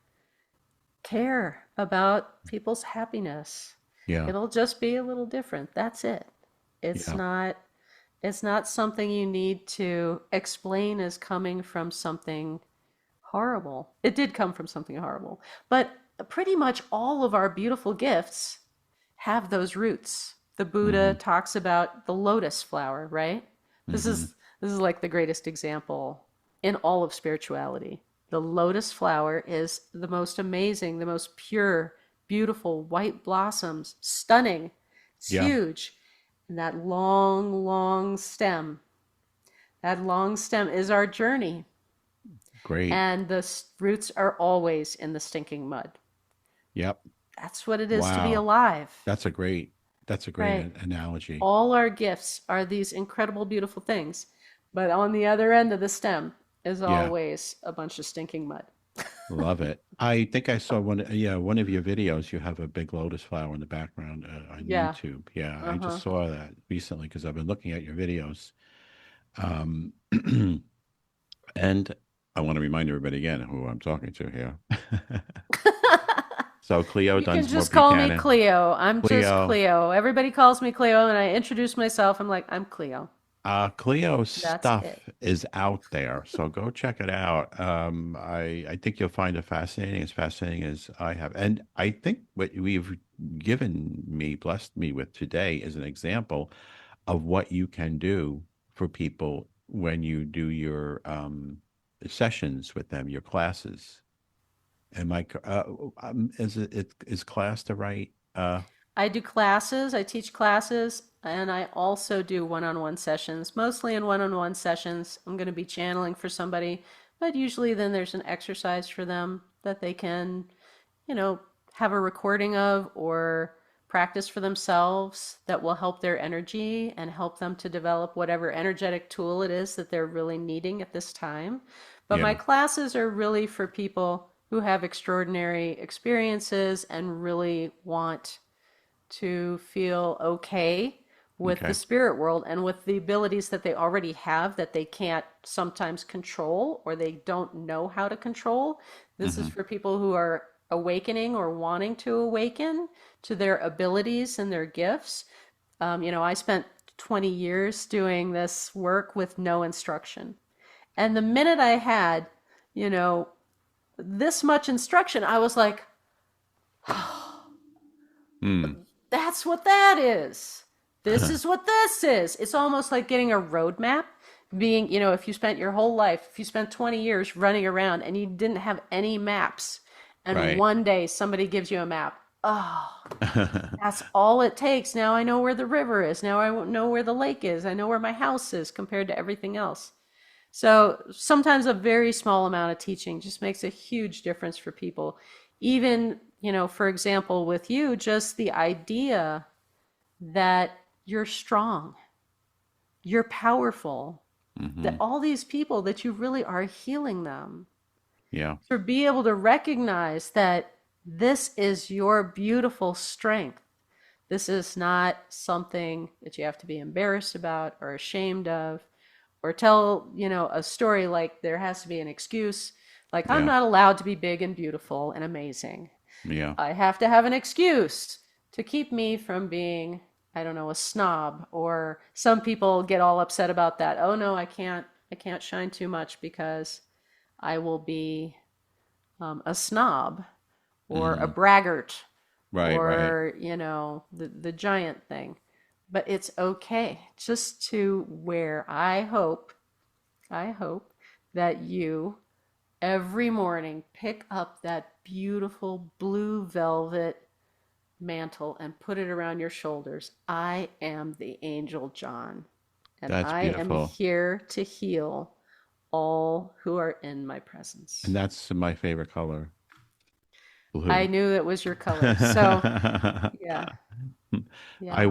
care about people's happiness. Yeah. It'll just be a little different. That's it. It's Yeah. not it's not something you need to explain as coming from something horrible. It did come from something horrible, but pretty much all of our beautiful gifts have those roots. The Buddha Hmm. talks about the lotus flower, right? This Hmm. is this is like the greatest example in all of spirituality. The lotus flower is the most amazing, the most pure, beautiful white blossoms, stunning. It's Yeah. huge. And that long, long stem, that long stem is our journey. Great. And the roots are always in the stinking mud. Yep. That's what it is to be Wow. alive, That's a great, right? analogy. All our gifts are these incredible, beautiful things. But on the other end of the stem is Yeah. always a bunch of stinking mud. Love it. I think I saw one of your videos. You have a big lotus flower in the background on Yeah. YouTube. Yeah, I just Uh-huh. saw that recently because I've been looking at your videos. Um, and I want to remind everybody again who I'm talking to here. So Cleo You can Dunsmore just call me Buchanan. Cleo. I'm just Cleo, Cleo. Everybody calls me Cleo, and I introduce myself. I'm like, I'm Cleo. Cleo's That's it. stuff is out there, so go check it out. I think you'll find it fascinating, as fascinating as I have, and I think what we've blessed me with today is an example of what you can do for people when you do your sessions with them, your classes. Am I? Is class the right? I do classes, I teach classes, and I also do one on one sessions. Mostly in one on one sessions, I'm going to be channeling for somebody, but usually then there's an exercise for them that they can, you know, have a recording of or practice for themselves that will help their energy and help them to develop whatever energetic tool it is that they're really needing at this time. But my Yeah. classes are really for people who have extraordinary experiences and really want to feel okay with the Okay. spirit world and with the abilities that they already have that they can't sometimes control or they don't know how to control. This is Hmm. for people who are awakening or wanting to awaken to their abilities and their gifts. I spent 20 years doing this work with no instruction. And the minute I had, you know, this much instruction, I was like, Hmm. that's what that is. This is what this is. It's almost like getting a roadmap. Being, if you spent your whole life, if you spent 20 years running around and you didn't have any maps, and Right. one day somebody gives you a map, oh, that's all it takes. Now I know where the river is. Now I know where the lake is. I know where my house is compared to everything else. So sometimes a very small amount of teaching just makes a huge difference for people. Even, for example, with you, just the idea that you're strong, you're powerful, that Hmm. all these people that you really are healing them. Yeah. To be able to recognize that this is your beautiful strength. This is not something that you have to be embarrassed about or ashamed of or tell, a story like there has to be an excuse. Like, I'm Yeah. not allowed to be big and beautiful and amazing. Yeah. I have to have an excuse to keep me from being, I don't know, a snob. Or some people get all upset about that. Oh no, I can't shine too much because I will be a snob or a Hmm. braggart Right. Right. or, the giant thing. But it's okay just to where I hope that you every morning pick up that beautiful blue velvet mantle and put it around your shoulders. I am the angel John, and That's I am beautiful. here to heal all who are in my And presence. that's my favorite color, I blue. knew it was your color. So, yeah. Yeah. I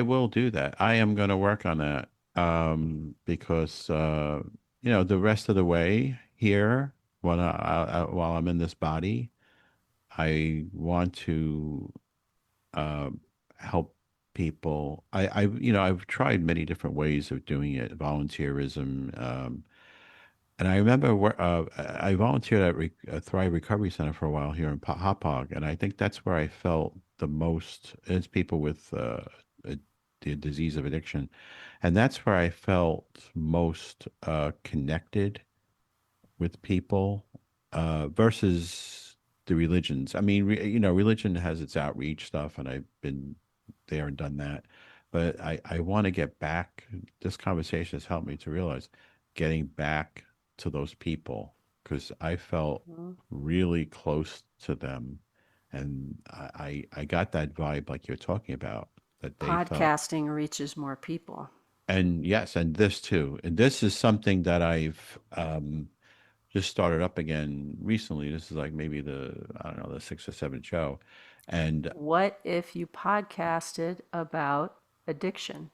will do that. I am going to work on that. Because the rest of the way here, while I'm in this body, I want to um, help people. I've tried many different ways of doing it, volunteerism. And I remember I volunteered at Thrive Recovery Center for a while here in Hopog, and I think that's where I felt the most. It's people with a, the disease of addiction, and that's where I felt most connected with people versus the religions. I mean, religion has its outreach stuff, and I've been there and done that. But I want to get back. This conversation has helped me to realize getting back to those people because I felt Mhm. really close to them. And I got that vibe like you're talking about that they felt. Podcasting reaches more people. And yes, and this too. And this is something that I've just started up again recently. This is like maybe I don't know, the sixth or seventh show. And What if you podcasted about addiction?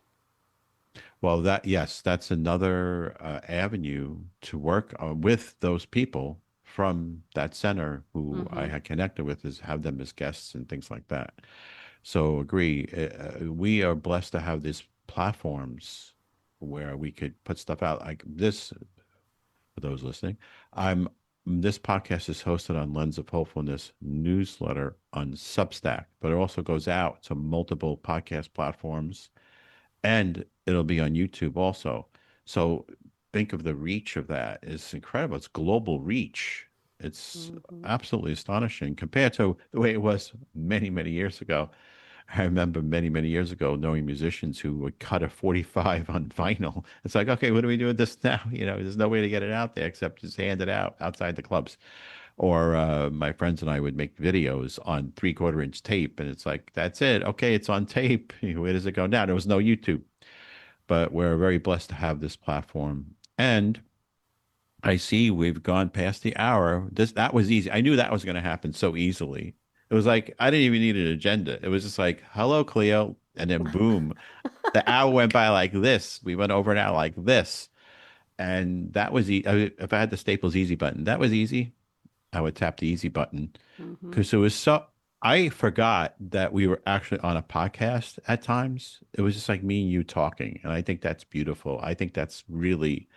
well, yes, that's another avenue to work with those people from that center who I Hmm. had connected with, is have them as guests and things like that. So agree. We are blessed to have these platforms where we could put stuff out like this. For those listening, I'm this podcast is hosted on Lens of Hopefulness newsletter on Substack, but it also goes out to multiple podcast platforms and it'll be on YouTube also. So think of the reach of that. It's incredible. It's global reach. It's Hmm. absolutely astonishing compared to the way it was many, many years ago. I remember many, many years ago knowing musicians who would cut a 45 on vinyl. It's like, okay, what do we do with this now? There's no way to get it out there except just hand it out outside the clubs. Or my friends and I would make videos on 3/4 inch tape. And it's like, that's it. Okay, it's on tape. Where does it go now? There was no YouTube, but we're very blessed to have this platform. And I see we've gone past the hour. That was easy. I knew that was going to happen so easily. It was like I didn't even need an agenda. It was just like, "Hello, Cleo," and then boom, the hour went by like this. We went over an hour like this, and that was if I had the Staples Easy button, that was easy. I would tap the easy button Hmm. because it was so. I forgot that we were actually on a podcast at times. It was just like me and you talking, and I think that's beautiful. I think that's really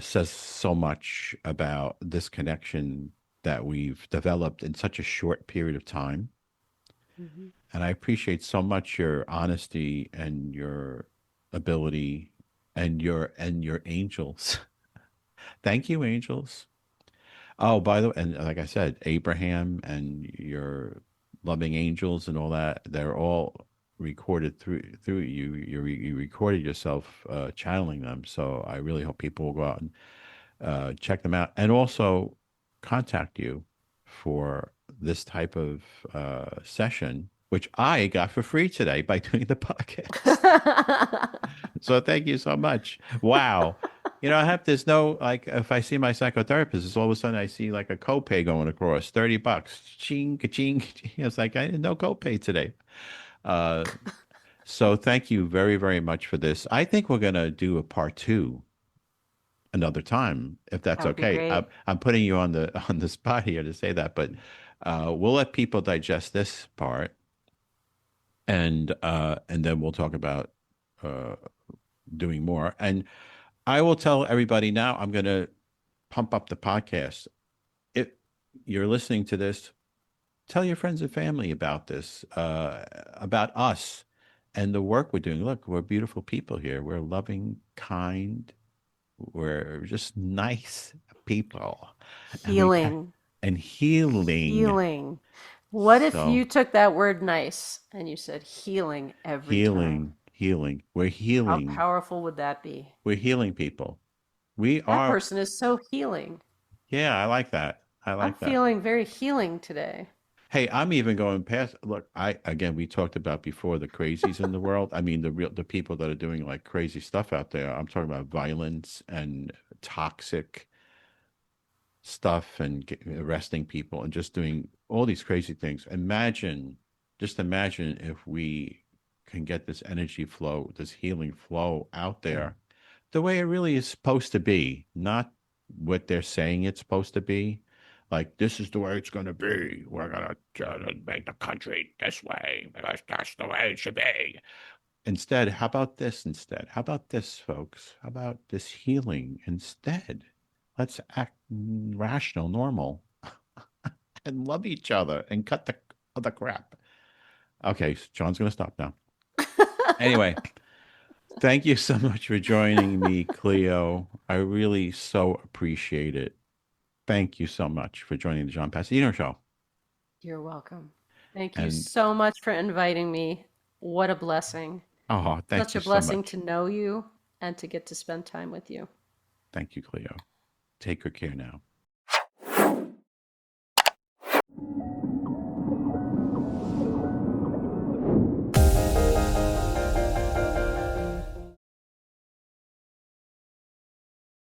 says so much about this connection that we've developed in such a short period of time. Hmm. And I appreciate so much your honesty and your ability and your angels. Thank you, angels. Oh, by the way, and like I said, Abraham and your loving angels and all that, they're all recorded through you. You recorded yourself channeling them. So I really hope people will go out and check them out, and also contact you for this type of session, which I got for free today by doing the podcast. So thank you so much. Wow. I have there's no like if I see my psychotherapist, it's all of a sudden I see like a copay going across $30. Ching, ching. It's like I no copay today. Uh, so thank you very, very much for this. I think we're gonna do a part two another time, if that's That would be okay. great. I'm putting you on the on the spot here to say that, but we'll let people digest this part, and then we'll talk about uh, doing more. And I will tell everybody now. I'm going to pump up the podcast. If you're listening to this, tell your friends and family about this, about us, and the work we're doing. Look, we're beautiful people here. We're loving, kind, we're just nice people, and Healing. and healing. Healing. What if So you took that word nice and you said healing every time? healing. We're How healing. powerful would that be? We're healing people. We That are. person is so healing. Yeah, I like that. I I'm like that. feeling very healing today. Hey, I'm even going past. Look, I again, we talked about before the crazies in the world. I mean, the people that are doing like crazy stuff out there. I'm talking about violence and toxic stuff and arresting people and just doing all these crazy things. Just imagine if we can get this energy flow, this healing flow out there the way it really is supposed to be, not what they're saying it's supposed to be. Like, this is the way it's going to be. We're going to make the country this way because that's the way it should be. Instead, how about this instead? How about this, folks? How about this healing instead? Let's act rational, normal, and love each other and cut the crap. Okay, so John's going to stop now. Anyway, thank you so much for joining me, Cleo. I really so appreciate it. Thank you so much for joining the John Passadino Show. You're welcome. Thank you And so much for inviting me. What a blessing. oh, thank Such you a so blessing much. to know you and to get to spend time with you. Thank you, Cleo. Take good care now.